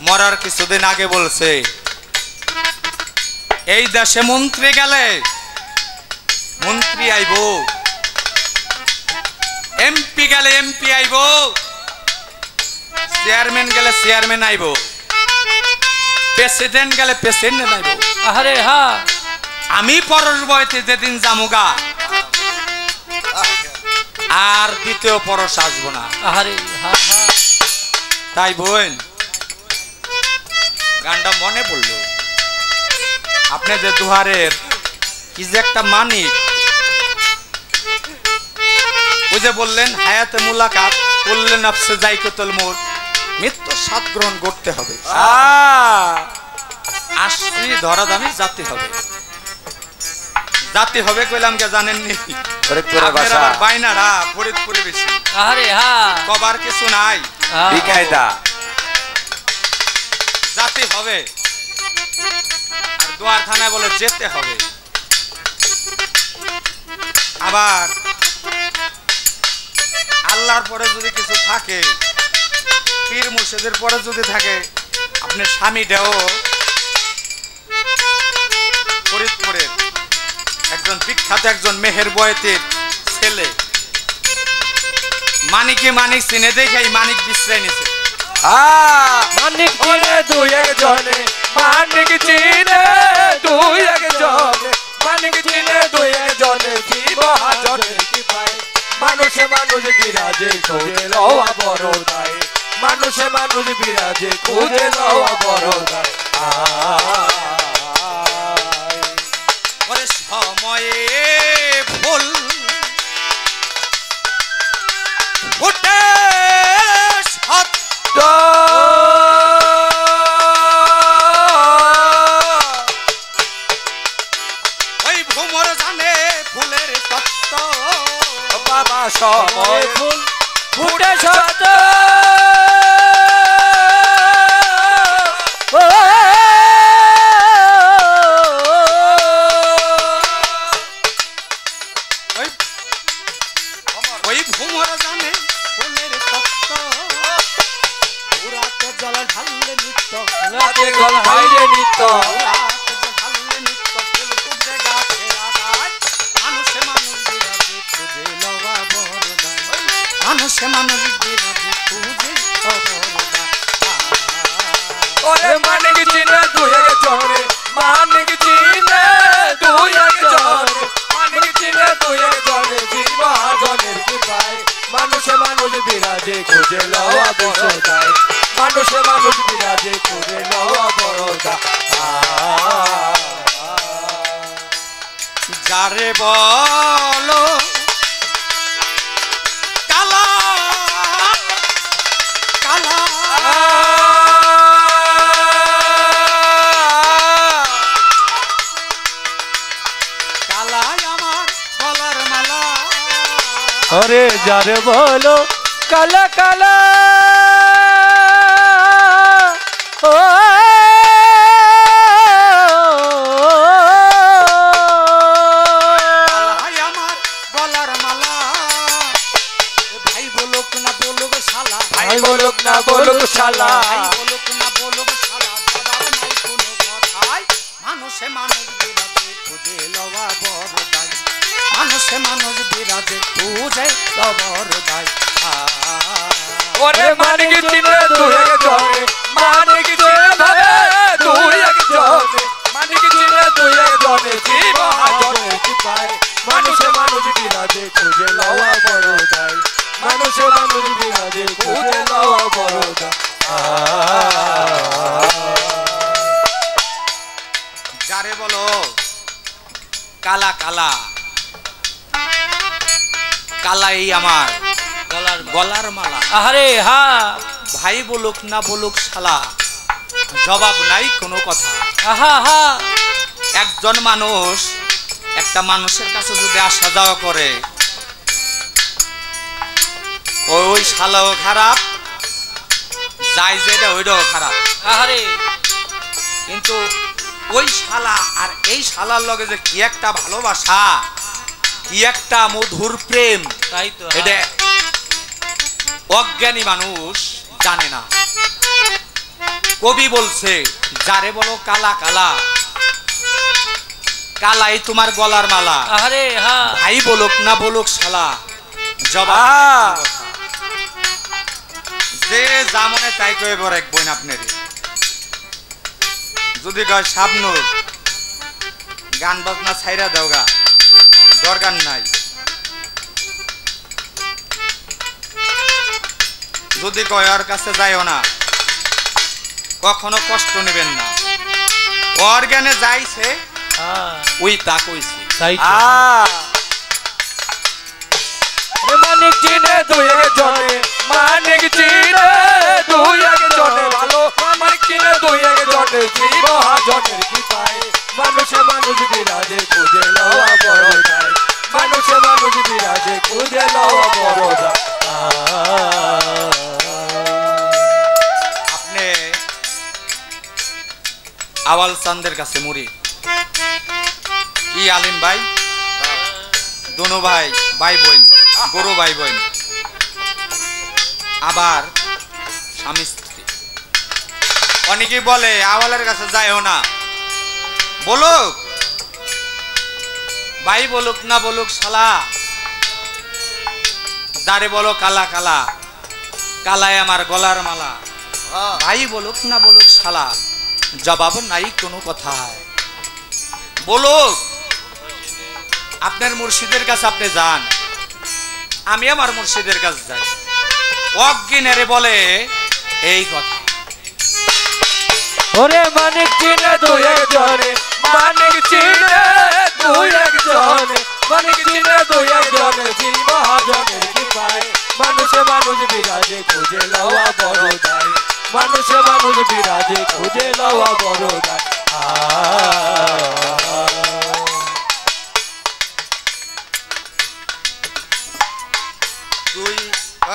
মরার কিছুদিন আগে বলছে, এই দেশে মন্ত্রী গেলে মন্ত্রী আইব, এমপি গেলে এমপি আইব, চেয়ারম্যান গেলে চেয়ারম্যান আইব, প্রেসিডেন্ট গেলে প্রেসিডেন্ট আইব। আরে হ্যাঁ আমি পরশ বয়তে যেদিন জামুগা আর দ্বিতীয় পরশ আসবো না। আরে হ্যাঁ হ্যাঁ তাই বোন গানটা মনে পড়লো, আপনি যে দুহারের কি যে একটা মানিক, ওই যে বললেন হায়াতে মুলাকাত করলেন আপসে যাই কতল মোর, মৃত্যুর স্বাদ গ্রহণ করতে হবে, আসছি ধরা দামি জাতি হবে। জাতি হবে কইলাম কে জানেননি, আপনার আবার বাইনারা ফরিদপুরে বেশি। আরে হ্যাঁ কবার কিছু নাই, বিকায়দা জাতি হবে। আর দুয়ার থানায় বলে যেতে হবে। আবার আল্লাহর পরে যদি কিছু থাকে, পীর মুর্শিদের পরে যদি থাকে, আপনার স্বামীটাও ফরিদপুরের একজন বিখ্যাত একজন মেহের বয়তের ছেলে। মানিকে মানিক চিনে দেখে মানিক বিশ্রাই নিছে। মানিক চিনে দুই একজনে, মানিক চিনে দুই একজনে, মানিক চিনে দুই একজনে, মহাজনের কৃপায় মানুষে মানুষ বিরাজে খুঁজে লওয়া বড় দায়, মানুষে মানুষ বিরাজে খুঁজে লওয়া বড় দায়। ওরে সময়ে ফুল ফুটে সত্য, ওই ভ্রমর জানে ফুলের তত্ত্ব। বাবা সময় ফুল ফুটে সত, ওই ভ্রমর জানে ফুলের তত্ত্ব, পুরাতে জল ঢাললে নিত্য, রাতে গল হাইরে নিত্য, পুরাতে জল ঢাললে নিত্য, ফুল ফুটে গাছে আগায়, মানুষে মানুষ বিরাজে খুঁজে লওয়া বরদায়, মানুষে মানুষ বিরাজে খুঁজে বরদায়। ওরে মানিক চিনে দুই একজনে, মানিক চিনে দুই একজনে, মানিক চিনে দুই একজনে, মহাজনের কৃপায় মানুষে মানুষ বিরাজে খুঁজে লওয়া বড় দায়, মানুষে মানুষ বিরাজে খুঁজে লওয়া বড় দায়। যারে বলো কালা কালা, কালাই আমার গলার মালা, আরে যারে বলো কালা কালা, ও কালাই আমার গলার মালা, ভাই বলুক না বলুক শালা, ভাই বলুক না বলুক শালা, ভাই বলুক না বলুক শালা, জবাব নাই কোনো কথায়, মানুষে মানুষ বিরাজে খুঁজে লওয়া বরদায়, মানুষে মানুষ বিরাজে খুঁজে লওয়া বরদায়। ওরে মানিক চিনে দুই একজনে, মানিক চিনে দুই একজনে, মানিক চিনে দুই একজনে, মহাজনের কৃপায় মানুষে মানুষ বিরাজে খুঁজে লওয়া বড় দায়, মানুষে মানুষ বিরাজে খুঁজে লওয়া বড় দায়। যারে বলো কালা কালা, কালাই আমার গলার মালা, আরে হ্যাঁ ভাই বলুক না বলুক শালা, জবাব নাই কোনো কথা। আহা হা একজন মানুষ একটা মানুষের কাছে যদি আসা যাওয়া করে, ওই শালাও খারাপ, যাই যেটা ওইটাও খারাপ, আরে কিন্তু ওই শালা আর এই শালার লগে যে কি একটা ভালোবাসা, কি একটা মধুর প্রেম, তাই তো এটা অজ্ঞানী মানুষ জানে না। কবি বলছে যারে বলো কালা কালা, কালাই তোমার গলার মালা, আরে হ্যাঁ ভাই বলুক না বলুক শালা, জবাব যে জামনে তাই কয়ে বড় এক বইন আপনার যদি কয় শাবনুর গান বাজনা ছাইরা দেওগা দরকার নাই, যদি কয় ওর কাছে যাইও না কখনো কষ্ট নেবেন না, ওর জ্ঞানে যাইছে ওই তা কইছে। মানিক চিনে দুই একজনে, মানিক চিনে দুই একজনে ভালো, মানিক চিনে দুই একজনে শ্রী মহাজনের কৃপায় মানুষে মানুষ বিরাজে খুঁজে লওয়া বড় যায়, মানুষে মানুষ বিরাজে খুঁজে লওয়া বড় যায়। আপনি আওয়াল চান্দের কাছে মুড়ি কি আলিম ভাই দোনো ভাই ভাই বোন বড় ভাই বোন আবার স্বামী স্ত্রী, অনেকেই বলে আওয়ালের কাছে যাইও না, বলুক ভাই বলুক না বলুক শালা, যারে বলো কালা কালা কালায় আমার গলার মালা, ভাই বলুক না বলুক শালা জবাব নাই কোনো কথা, বলুক আপনার মুর্শিদের কাছে আপনি যান, আমি আমার মুর্শিদের কাছে যাই, অজ্ঞানেরে বলে এই কথা। ওরে মানিক চিনে দুই একজনে, মানিক চিনে দুই একজনে, মানিক চিনে দুই একজনে শ্রী মহাজনের কৃপায় মানুষে মানুষ বিরাজে খুঁজে লওয়া বড় যায়, মানুষে মানুষ বিরাজে খুঁজে লওয়া বড় যায়। তুই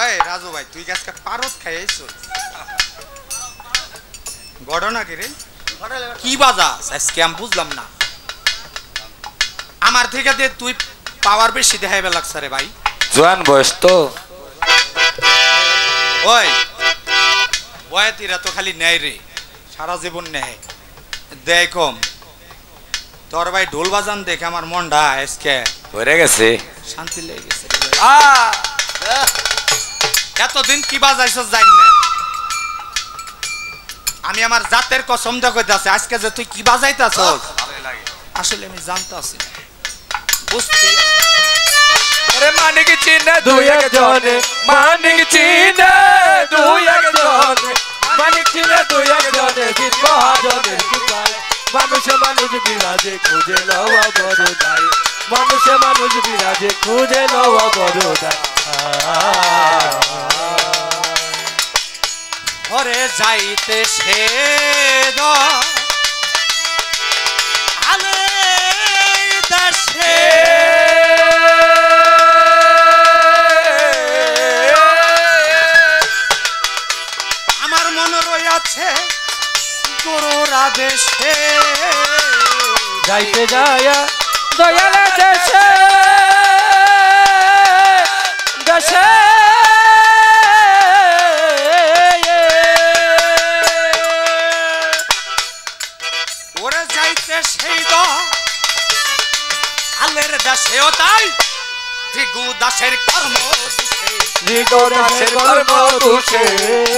ওই রাজু ভাই তুই আজকে পারত খাইছো ঘটনা কি রে, কি বাজাস আজকে আমি বুঝলাম না, আমার থেকে দিয়ে তুই পাওয়ার বেশি দেখাইবে লাগছে রে ভাই, জোয়ান বয়স তো ওই বয়াতিরা তো খালি নেয় রে, সারা জীবন নেয় দেয় কম, তোর ভাই ঢোল বাজান দেখে আমার মনটা আজকে ভরে গেছে, শান্তি লেগে গেছে রে ভাই। এতদিন কি বাজাইছস জানি না, আমি আমার জাতের কসম দা কইতাছি আজকে যে তুই কি বাজাইতাছস আসলে আমি জানতাছি বুঝছি। আরে মানিক চিনে দুই একজনে, মানিক চিনে দুই একজনে, মানিক চিনে দুই একজনে শ্রী মহাজনের কৃপায় মানুষে মানুষ বিরাজে খুঁজে লওয়া বড় যায়, মানুষে মানুষ বিরাজে খুঁজে লওয়া বড় যায়। ঘরে যাইতে সে আলে দেশে আমার মনে রইয়াছে গুরুর আদেশে যাইতে যায়া দয়ালে দেশে দেশে ওরে যাইতে সেই আলের দাসেও তাই দিগু দাসের কর্ম দুষে, দিগু দাসের কর্ম দুষে,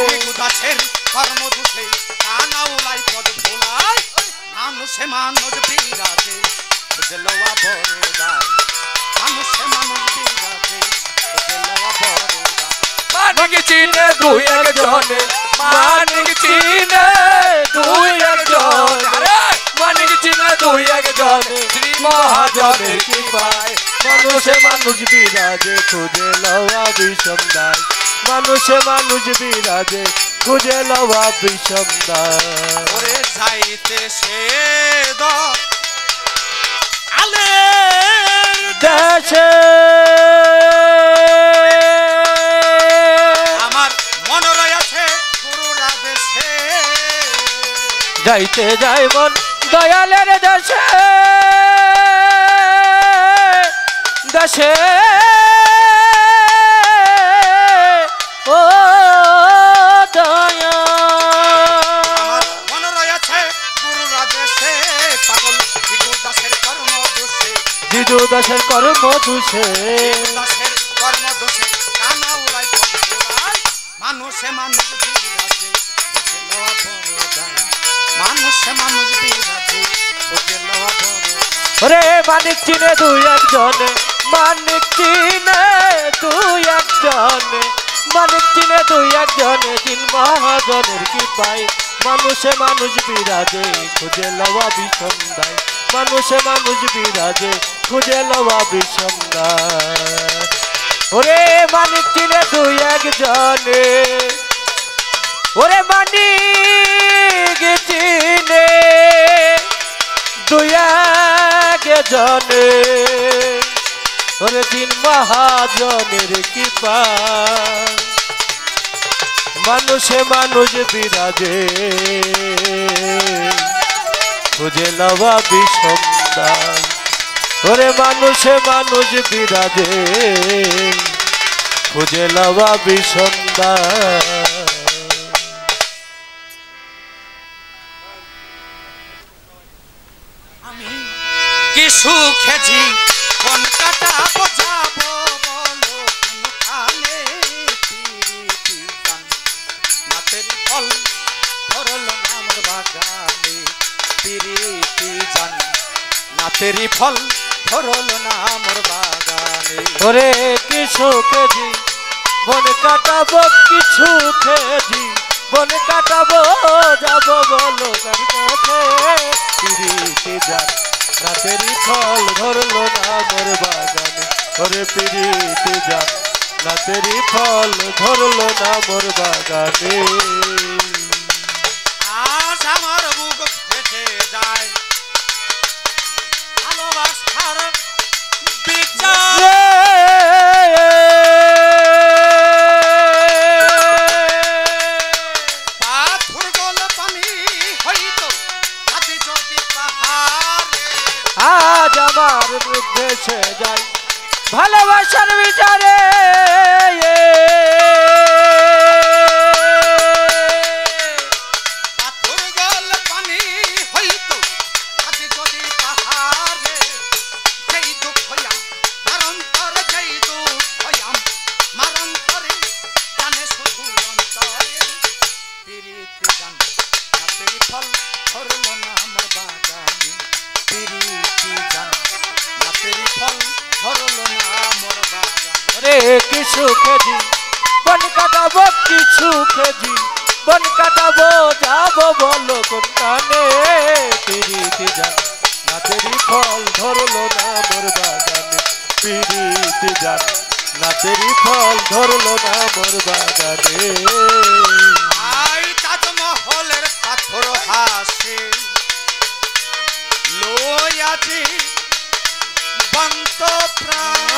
দিগু দাসের কর্ম দুষে কানা উলাই পদ ভোলাই মানুষে মানুষ বিরাজে খুঁজে লওয়া বড় দায়, মানুষে মানুষ বিরাজে খুঁজে লওয়া বড় দায়। মানিক চিনে দুই একজনে, মানিক চিনে দুই একজনে, মানিক চিনে দুই একজনে শ্রী মহাজনের কৃপায় মানুষে মানুষ বিরাজে খুঁজে লওয়া বিষম দায়, মানুষে মানুষ বিরাজে খুঁজে লওয়া বিষম দায়। ওরে যাইতে সে আলে দেশে আমার মনে রয়েছে গুরুর আদেশে যাইতে যাই মন দয়ালের দেশে দেশে ও দয়া আমার মনে রয়েছে গুরুর আদেশে পাগল দিগু দাসের কর্ম দোষে, দিদু দাসের কর্ম দুষে, দিগু দাসের কর্ম দোষে কানা উলাই পদ ভোলাই মানুষে মানুষ বিরাজে খোঁজে লওয়া বড় দায় মানুষে মানুষ বিরাজে খোঁজে লওয়া বড় ওরে মানিক চিনে দুই একজনে মানিক চিনে দুই একজনে মানিক চিনে দুই একজনে দিন মহাজনের কি পাই মানুষে মানুষ বিরাজে খুঁজে লওয়া বিষন্দায় মানুষে মানুষ বিরাজে খুঁজে লওয়া বিষন্দায় ওরে মানিক চিনে দুই একজনে ওরে মানিক চিনে দুই একজনে ওরে দিন মহাজনের কি পাই মানুষে মানুষ বিরাজে খুঁজে লওয়া বিষন্দায় ওরে মানুষে মানুষ বিরাজে খুঁজে লওয়া বিষন্দায় আমি কি সুখেছি কোন কাটা বোঝাবো বলো কোনখানে পিরিতি গান নাতের ফল ধরলো না আমার বাগানে পিরিতি গান নাতেরই ফল ধরলো না আমার বাগানে ওরে কিছু খেজি বন কাটাবো কিছু খেজি বন কাটাবো যাবো বলো কার কাছে পিরিতি যান নাতেরই ফল ধরলো না আমার বাগানে ওরে পিরিতি যান নাতেরই ফল ধরলো না আমার বাগানে আজ আমার বুক ফেটে যায় ভালোবাসার বিচার পাথর গল পানি হইতো আদি যদি পাহাড়ে আজ আমার মুখ ভেসে যায় ভালোবাসার বিচারে পাথর গল পানি হইতো আদি যদি পাহাড়ে যেই দুঃখ হইয়া মারন্তর যেই দুঃখ হইয়া মারন্তরে জানে শুধু অন্তরে পিরিতি গান নাতের ফল ধরলো না আমার বাগানে পিরিতি গান নাতের ফল ধরলো না আমার বাগানে রে কিছু খেজি বন কাটাবো কিছু খেজি বন কাটাবো যাবো বলো কোন কানে পিরিতি যান নাতেরই ফল ধরলো না মোর বাগানে পিরিতি যান নাতেরই ফল ধরলো না মোর বাগানে আই তাজমহলের পাথর হাসে লয়াজি বন্ত প্রাণ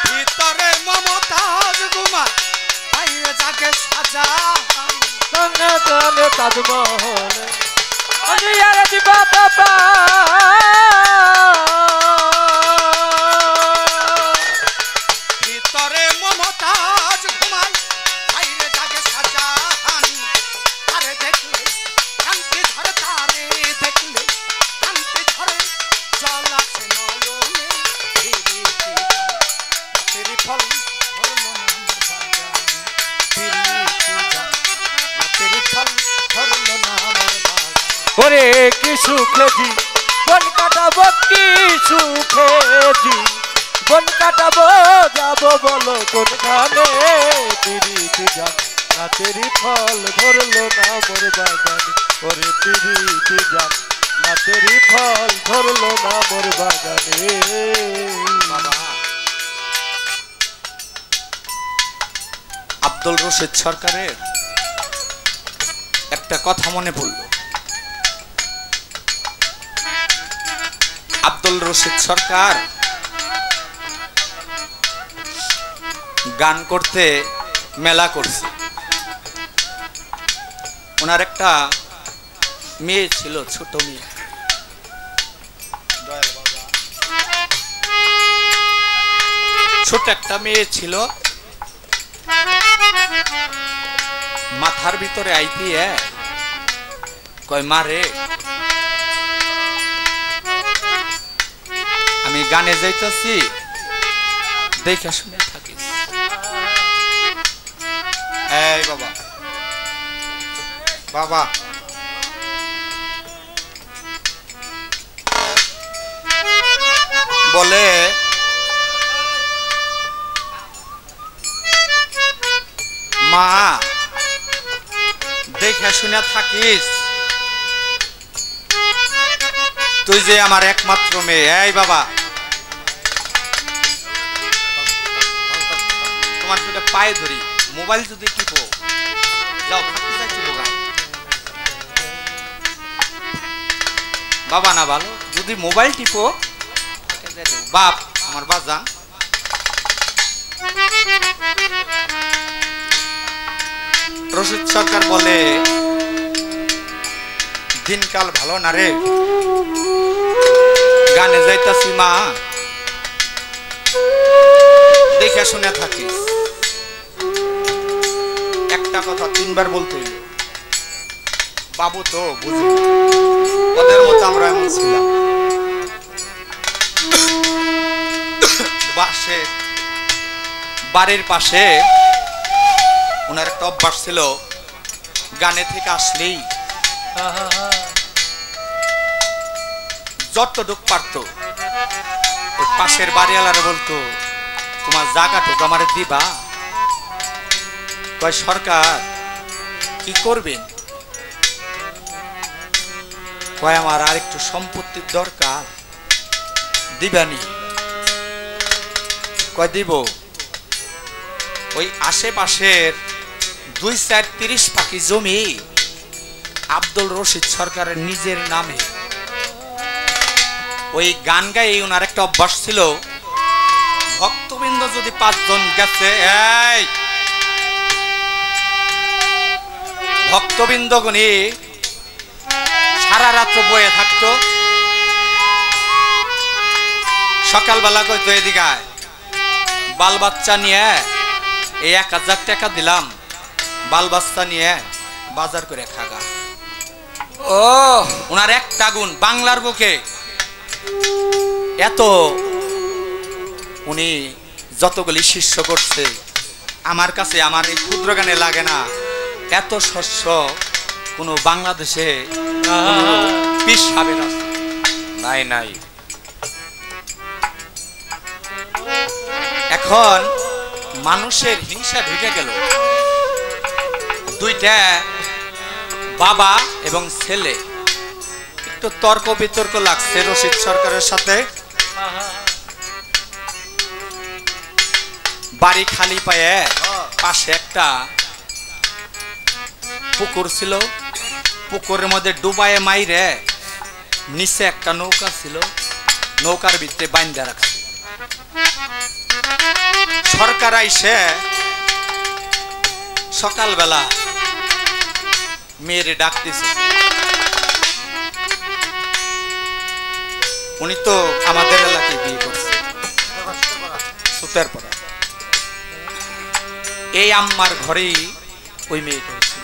ভিতরে মমতাজ গুমা বাইরে জাগে সাজা সঙ্গে চলে তাজমহল অজিয়ার দিবা বাবা ভিতরে মমতাজ ঘুমাই বাইরে জাগে সাজা আরে দেখলে কান্তি ধরে তারে দেখলে কান্তি ধরে জল আসে নয়নে তেরি ফল ধরলো না আমার বাগানে তেরি ফল ধরলো না আমার বাগানে ওরে কিছু খেজি বন কাটাবো কিছু খেজি বন কাটাবো যাবো বলো কোন খানে পিরিতি যান নাতেরই ফল ধরলো না মোর বাগানে ওরে পিরিতি যান নাতেরই ফল ধরলো না মোর বাগানে বাবা আব্দুল রশিদ সরকারের একটা কথা মনে পড়ল আব্দুল রশিদ সরকার গান করতে মেলা করছে ওনার একটা মেয়ে ছিল ছোট মেয়ে ছোট একটা মেয়ে ছিল মাথার ভিতরে আইতি কয় মারে আমি গানে যাইতেছি দেখে শুনে থাকিস। এই বাবা বাবা বলে মা দেখে শুনে থাকিস, তুই যে আমার একমাত্র মেয়ে। এই বাবা তোমার দুটো পায়ে ধরি, মোবাইল যদি টিপো যাও থাকতে চাইছি বোকা। বাবা না ভালো, যদি মোবাইল টিপো বাপ আমার বাজান। রশিদ সরকার বলে দিনকাল ভালো না রে, গানে যাইতাছি মা দেখে শুনে থাকিস। একটা কথা তিনবার বলতে হইল, বাবু তো বুঝি ওদের মতো আমরা এমন ছিলাম। বাড়ির পাশে ওনার একটা অভ্যাস ছিল, গানে থেকে আসলেই যতটুক পারতো পাশের বাড়িওয়ালারা বলতো তোমার জায়গাটুকু আমার দিবা। কয় সরকার কি করবেন? কয় আমার আর একটু সম্পত্তির দরকার, দিবানি? কয় দিব। ওই আশেপাশের 2-4-30 পাখি জমি আব্দুল রশিদ সরকারের নিজের নামে। ওই গান গায়ে ওনার একটা অভ্যাস ছিল, ভক্তবৃন্দ যদি 5 জন গেছে, এই ভক্তবৃন্দ গনি সারা রাত্র বয়ে থাকতো। সকালবেলা কইতো এদিকে বাল বাচ্চা নিয়ে এই 1000 টাকা দিলাম, বাল বাচ্চা নিয়ে বাজার করে খাগা। ও ওনার একটা গুণ, বাংলার বুকে এত উনি যতগুলি শিষ্য করছে, আমার কাছে আমার এই ক্ষুদ্র গানে লাগে না এত শস্য কোন বাংলাদেশে পিস হবে না, নাই নাই। এখন মানুষের হিংসা ঢুকে গেল, দুইটা বাবা এবং ছেলে একটু তর্ক বিতর্ক লাগছে রশিদ সরকারের সাথে। বাড়ি খালি পায়ে পাশে একটা পুকুর ছিল, পুকুরের মধ্যে ডুবায়ে মাইরে নিচে একটা নৌকা ছিল, নৌকার ভিতরে বাইন্ধা রাখছে। সরকার আইসে সকালবেলা মেয়েরে ডাকতেছে, উনি তো আমাদের এলাকায় বিয়ে করছে, সুতের পরে এই আম্মার ঘরেই ওই মেয়েটা হয়েছিল।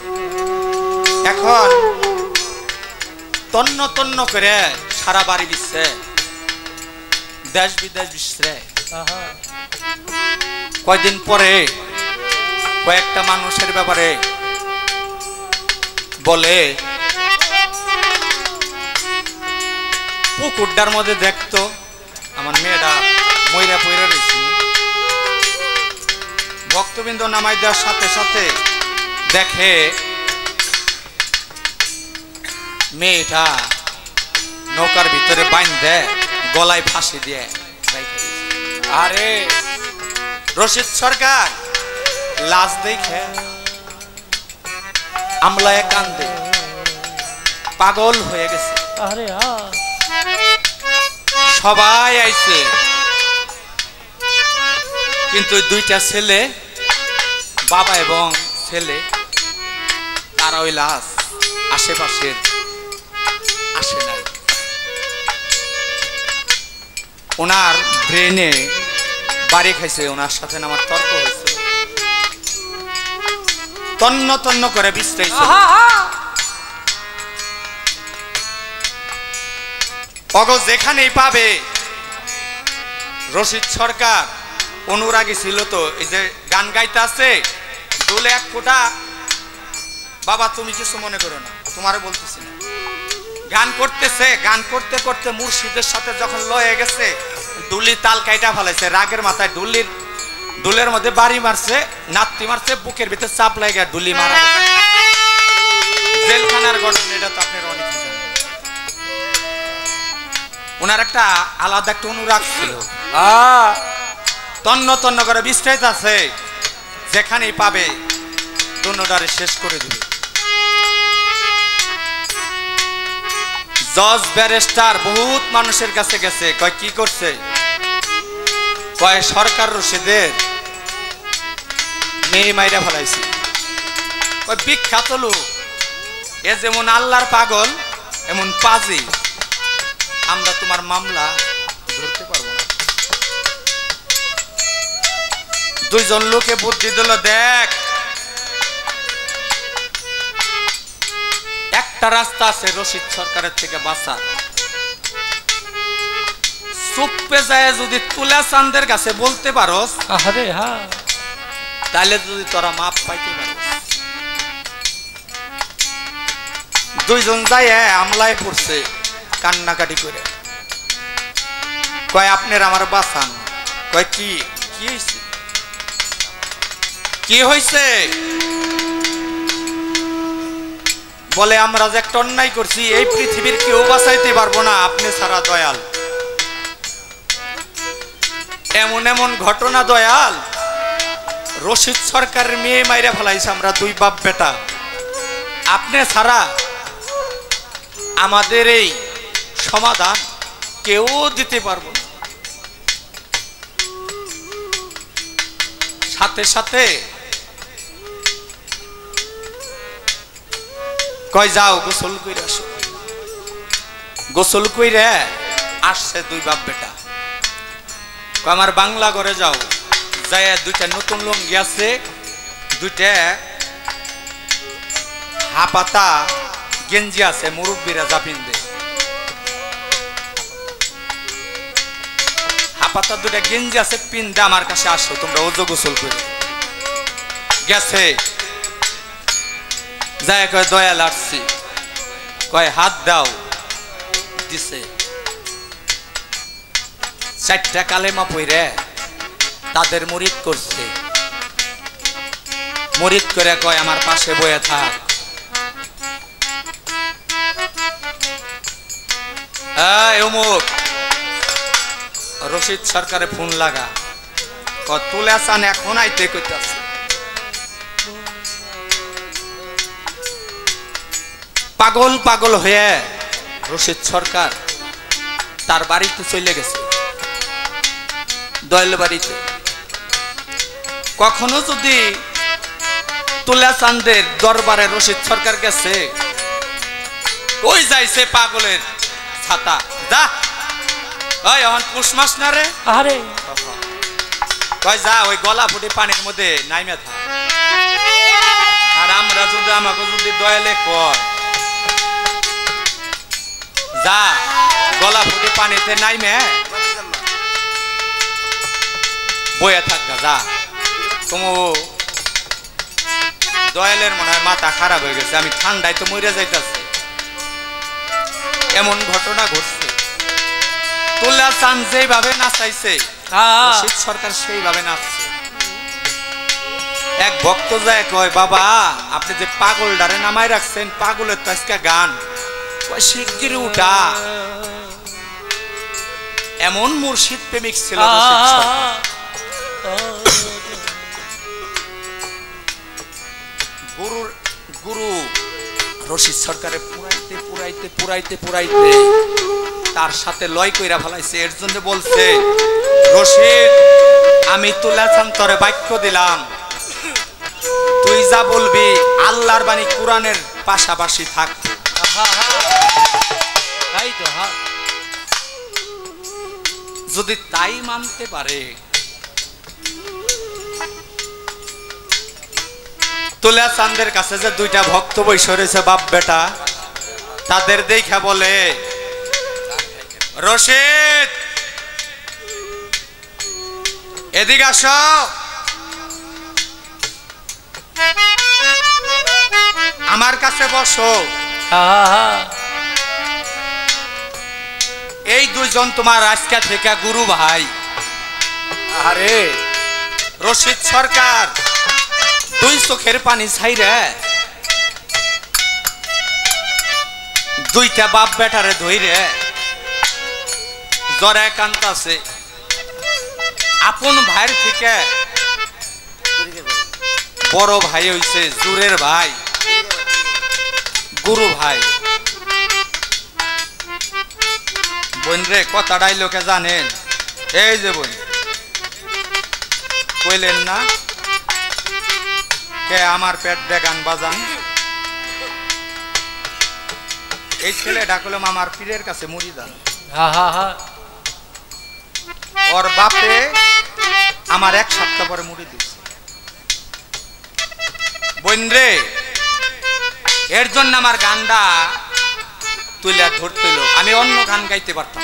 এখন তন্ন তন্ন করে সারা বাড়ি দিচ্ছে, দেশ বিদেশ বিশ্রে। কয়দিন পরে কয়েকটা মানুষের ব্যাপারে বলে পুকুরটার মধ্যে দেখতো আমার মেয়েটা ময়রা পয়রা রয়েছে। ভক্তবৃন্দ নামাই দেওয়ার সাথে সাথে দেখে মেয়েটা নৌকার ভিতরে বাইন্ধে গলায় ফাঁসি দিয়ে। আরে রশিদ সরকার লাশ দেখে আমলায় কান্দে, পাগল হয়ে গেছে। সবাই আইছে, কিন্তু দুইটা ছেলে, বাবা এবং ছেলে, তারা ওই লাশ আশেপাশের আসে নাই। ওনার ব্রেনে বাড়ি খাইছে, ওনার সাথে আমার তর্ক হয়েছে, তন্ন তন্ন করে বিশ্রাইছে। অগ যেখানেই পাবে রশিদ সরকার অনুরাগী ছিল তো, এই যে গান গাইতে আছে দুলে এক ফোঁটা। বাবা তুমি কিছু মনে করো না, তোমারে বলতেছি না। গান করতেছে, গান করতে করতে মুর্শিদের সাথে যখন লয়ে গেছে, ডুলি তাল কাইটা ফেলাইছে রাগের মাথায়। ডুলের মধ্যে বাড়ি মারছে, নাত্তি মারছে, বুকের ভিতরে চাপ লাগে, ডুলি মারা গেছে। জেলখানার ঘটনা, এটা তো আপনার অনেক জানেন। ওনার একটা আলাদা একটা অনুরাগ ছিল, তন্ন তন্ন করে বিস্তারিত আছে, যেখানেই পাবে তন্নটারে শেষ করে দিবে। জজ ব্যারিস্টার বহুত মানুষের কাছে গেছে, কয় কি করছে, কয় সরকার রশিদের মেয়ে মাইরা ফেলাইছে। কয় বিখ্যাত লোক, এ যেমন আল্লাহর পাগল এমন পাজি, আমরা তোমার মামলা ধরতে পারবো না। দুইজন লোকে বুদ্ধি দিল, দেখ একটা রাস্তা আছে রশিদ সরকারের থেকে বাঁচা। চুপে যায় যদি তুলা চান্দের কাছে বলতে পারস, আরে হ্যাঁ, তাহলে যদি তোরা মাপ পাইতে পারস। দুইজন যায় আমলায় পড়ছে কান্নাকাটি করে, কয় আপনার আমার বাঁচান। কয় কি কি হয়েছে, কি হয়েছে? বলে আমরা যে একটা অন্যায় করছি, এই পৃথিবীর কেউ বাঁচাইতে পারবো না আপনি ছাড়া দয়াল। এমন এমন ঘটনা দয়াল, রশিদ সরকারের মেয়ে মাইরা ফেলাইছে আমরা দুই বাপ বেটা, আপনি ছাড়া আমাদের এই সমাধান কেউ দিতে পারবো না। সাথে সাথে কয় যাও গোসল কইরা আসো। গোসল কইরা আসছে দুই বাপ বেটা, কয় আমার বাংলা ঘরে যাও, যায় দুইটা নতুন লুঙ্গি আছে, দুইটা হাপাতা গেঞ্জি আছে, মুরব্বীরা জাপিন দে। হাপাতা দুইটা গেঞ্জি আছে, পিন্দা আমার কাছে আসো, তোমরা ওজো গোসল করে। গেছে, যায় কয় দয়াল আসছি, কয় হাত দাও, দিছে। চারটা কালেমা পইরে তাদের মুরিদ করছে। মুরিদ করে কয় আমার পাশে বয়ে থাক। অমুক রশিদ সরকারে ফোন লাগা, তুলে চান এখন আইতে কইতাছে। পাগল পাগল হয়ে রশিদ সরকার তার বাড়িতে চলে গেছে, দয়াল বাড়িতে। কখনো যদি তুলা চান্দের দরবারে রশিদ সরকার গেছে, ওই যাইছে পাগলের ছাতা, যা ওই এখন পুষ মাস না রে, আরে কয় যা ওই গলা ফুটে পানির মধ্যে নাইমে থাক। আর আমরা যদি আমাকে যদি দয়ালে কয় যা গলা ফুটে পানিতে নাইমে বয়ে থাকবা, যা তোমার দয়ালের মনে হয় মাথা খারাপ হয়ে গেছে, আমি ঠান্ডায় তো মরে যাইতেছি। এমন ঘটনা ঘটছে। তুলা চান যেভাবে নাচাইছে, রশিদ সরকার সেইভাবে নাচছে। এক ভক্ত যায় কয়, বাবা আপনি যে পাগল ডারে নামাই রাখছেন, পাগলের তো আজকে গান, শিগগির উঠা। এমন মুর্শিদ প্রেমিক ছিল রশিদ সরকার। গুরু রশিদ সরকারে পুরাইতে পুরাইতে পুরাইতে পুরাইতে তার সাথে লয় কইরা ফেলাইছে। এর জন্য বলছে, রশিদ আমি তুলা চান্তরে বাক্য দিলাম, তুই যা বলবি আল্লাহর বাণী কোরআনের পাশাপাশি থাক। যদি তাই মানতে পারে, তুলা চান্দের কাছে যে দুইটা ভক্ত বৈশা রয়েছে বাপ বেটা, তাদের দেখা বলে, রশিদ এদিকে আসো। আমার কাছে বসো। এই দুইজন তোমার আজকে থেকে গুরু ভাই। আরে রশিদ সরকার দুই চোখের পানি ছাইরে দুইটা বাপ বেটারে ধইরে জ্বরে কান্তাছে। আপন ভাইয়ের থেকে বড় ভাই হইছে জুরের ভাই, গুরু ভাই। বোন রে কথাটাই লোকে জানেন। এই যে বোন কইলেন না কে আমার পেট দে গান বাজান, এই ছেলে ডাকলো আমার পীরের কাছে মুড়ি দান। ওর বাপে আমার এক সপ্তাহ পরে মুড়ি দিচ্ছে। বোন রে এর জন্য আমার গানটা তুলে ধরতেল, আমি অন্য গান গাইতে পারতাম।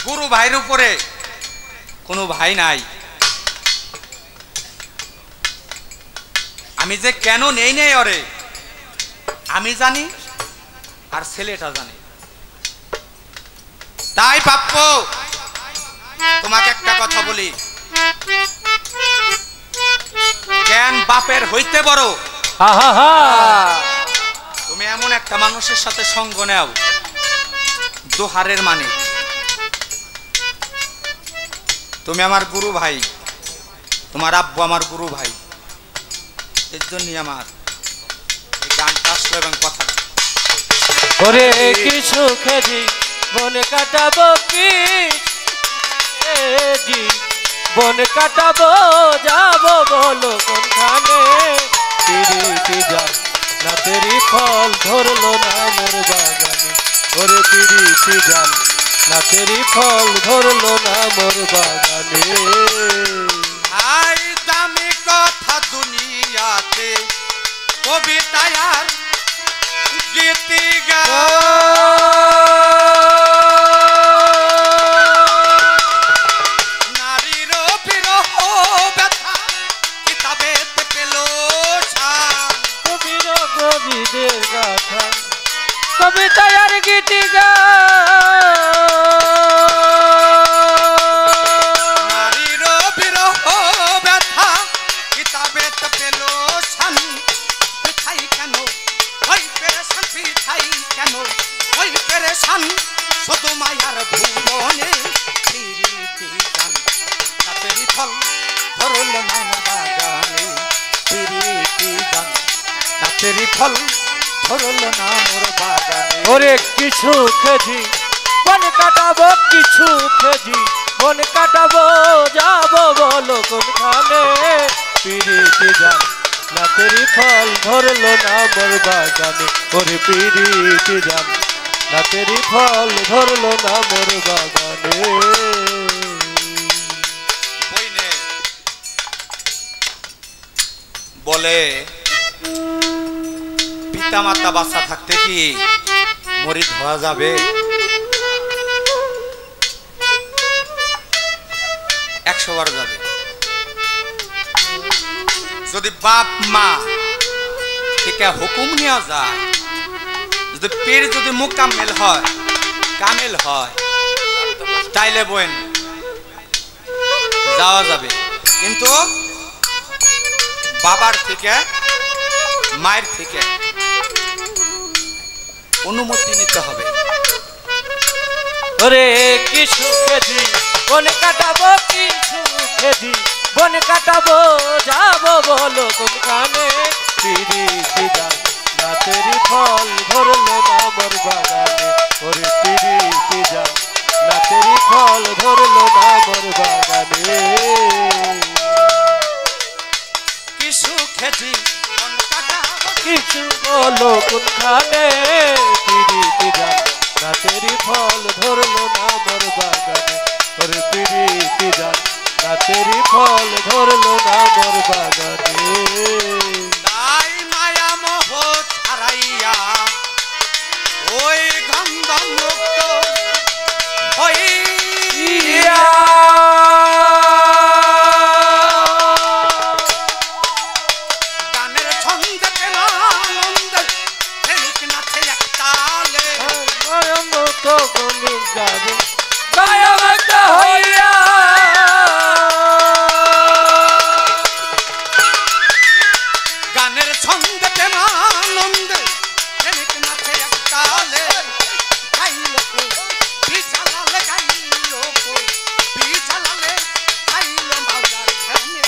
গুরু ভাইয়ের উপরে কোনো ভাই নাই। আমি যে কেন নেই নেই ওরে আমি জানি, আর ছেলেটা জানে। তাই প্রাপ্য তোমাকে একটা কথা বলি, জ্ঞান বাপের হইতে বড়। তুমি এমন একটা মানুষের সাথে সঙ্গ নেও দোহারের মানে। তুমি আমার গুরু ভাই, তোমার আব্বু আমার গুরু ভাই, এর জন্যই আমার এই গানটা আসলো এবং কথা। ওরে কি সুখে বন কাটাবো, কি বন কাটাবো, যাবো বলো কোনখানে। পিড়িতি যান না তেরি ফল ধরলো না মোর বাগানে। ওরে পিড়িতি যান না তেরি ফল ধরলো না মোর বাগানে। আই দামি কথা দুনিয়াতে কবিতায় আর গীতি নারীর বিরহ ব্যথা কিতাবেতে পেল ছান। কবির কবিদের গাথা কবিতায় আর গীতি গা। নারীর বিরহ ব্যথা কিতাবেতে পেল ছান। পিঠাই কেন ওই পেরেশান, পিঠাই কেন ওই পেরেশান, শুধু মায়ার ভুবনে ফিরিতে যান। রাতেরই ফল ধরল না আমার বাগানে, ফিরিতে যান। রাতেরই ফল ধরল না মোর বাগানে। ওরে কিছু খেজি বন কাটাবো, কিছু খেজি বন কাটাবো, যাবো বলো কোনখানে। পিড়িতে যান না তেরি ফল ধরলো না মোর বাগানে। ওরে পিড়িতে যান না তেরি ফল ধরলো না মোর বাগানে। বইনে বলে পিতা মাতা বাচ্চা থাকতে কি মরিদ হওয়া যাবে? 100 বার যাবে। যদি বাপ মা থেকে হুকুম নেওয়া যায়, যদি পীর যদি মুকাম্মেল হয়, কামেল হয়, তাইলে বোন যাওয়া যাবে। কিন্তু বাবার থেকে মায়ের থেকে অনুমতি নিতে হবে। ওরে কিছু খেজি বন কাটাবো, কিছু খেজি বন কাটাবো, যাবো বলো কোনখানে। পিড়িতি যান না তেরি ফল ধরলো না মোর বাগানে। ওরে পিড়িতি যান না তেরি ফল ধরলো না মোর বাগানে। কিছু খেজি বন কাটাবো, কিছু বলো কোনখানে। পিড়িতি যান না তেরি ফল ধরলো না মোর বাগানে। ওরে পিড়িতি যান না তেরি ফল ধরলো না মোর বাগানে। তাই মায়া মোহ ছাড়াইয়া ওই গন্ধ গাবে মায়া মগ্ন হইয়া গানের ছন্দে প্রেমানন্দে প্রেমিক নাচে এক তালে গাইল কো বিছালালে গাইল কো বিছালালে গাইল মাওলার ধ্যানে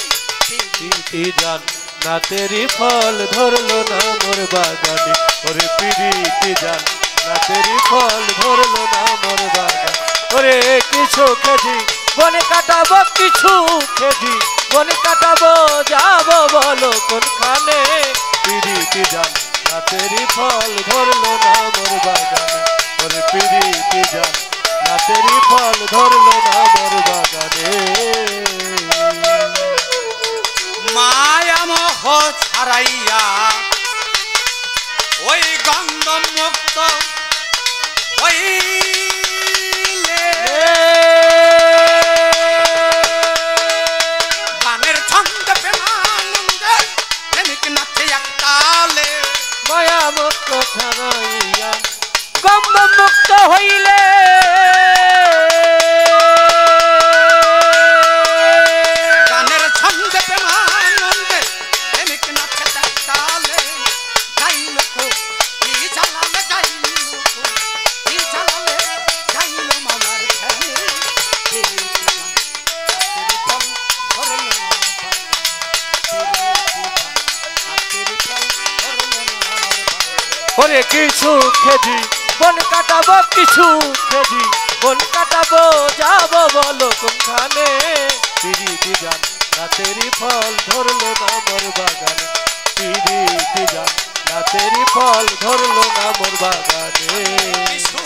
প্রীতি জান না তেরি ফল ধরলো না মোর বাগানে ওরে প্রীতি জান না তেরি ফল ধরলো না মোর বাগানে ওরে কিছু খেজি বনে কাটাবো কিছু খেজি বনে কাটাবো যাবো বলো কোনখানে প্রীতি জান না তেরি ফল ধরলো না মোর বাগানে ওরে প্রীতি জান না তেরি ফল ধরলো না মোর বাগানে মায়া মোহ ছাড়াইয়া ওই গন্ধ মুক্ত হইলে গানের ছন্দ প্রেমানন্দে প্রেমিক নাচে এক তালে মায়া মুক্ত ছাড়াইয়া গন্ধ মুক্ত হইলে গানের ছন্দে প্রেমানন্দে প্রেমিক নাচে এক তালে গাইল কো বিছালালে গাইল কো বিছালালে গাইল মাওলার ধ্যানে তেরি ফল ধরলো না তেরি ফল ধরলো না ওরে কিছু খেজি বন কাটাবো কিছু খেজি বন কাটাবো যাবো বলো কোনখানে প্রীতি জান না তেরি ফল ধরলো না মোর বাগানে প্রীতি জান না তেরি ফল ধরলো না মোর বাগানে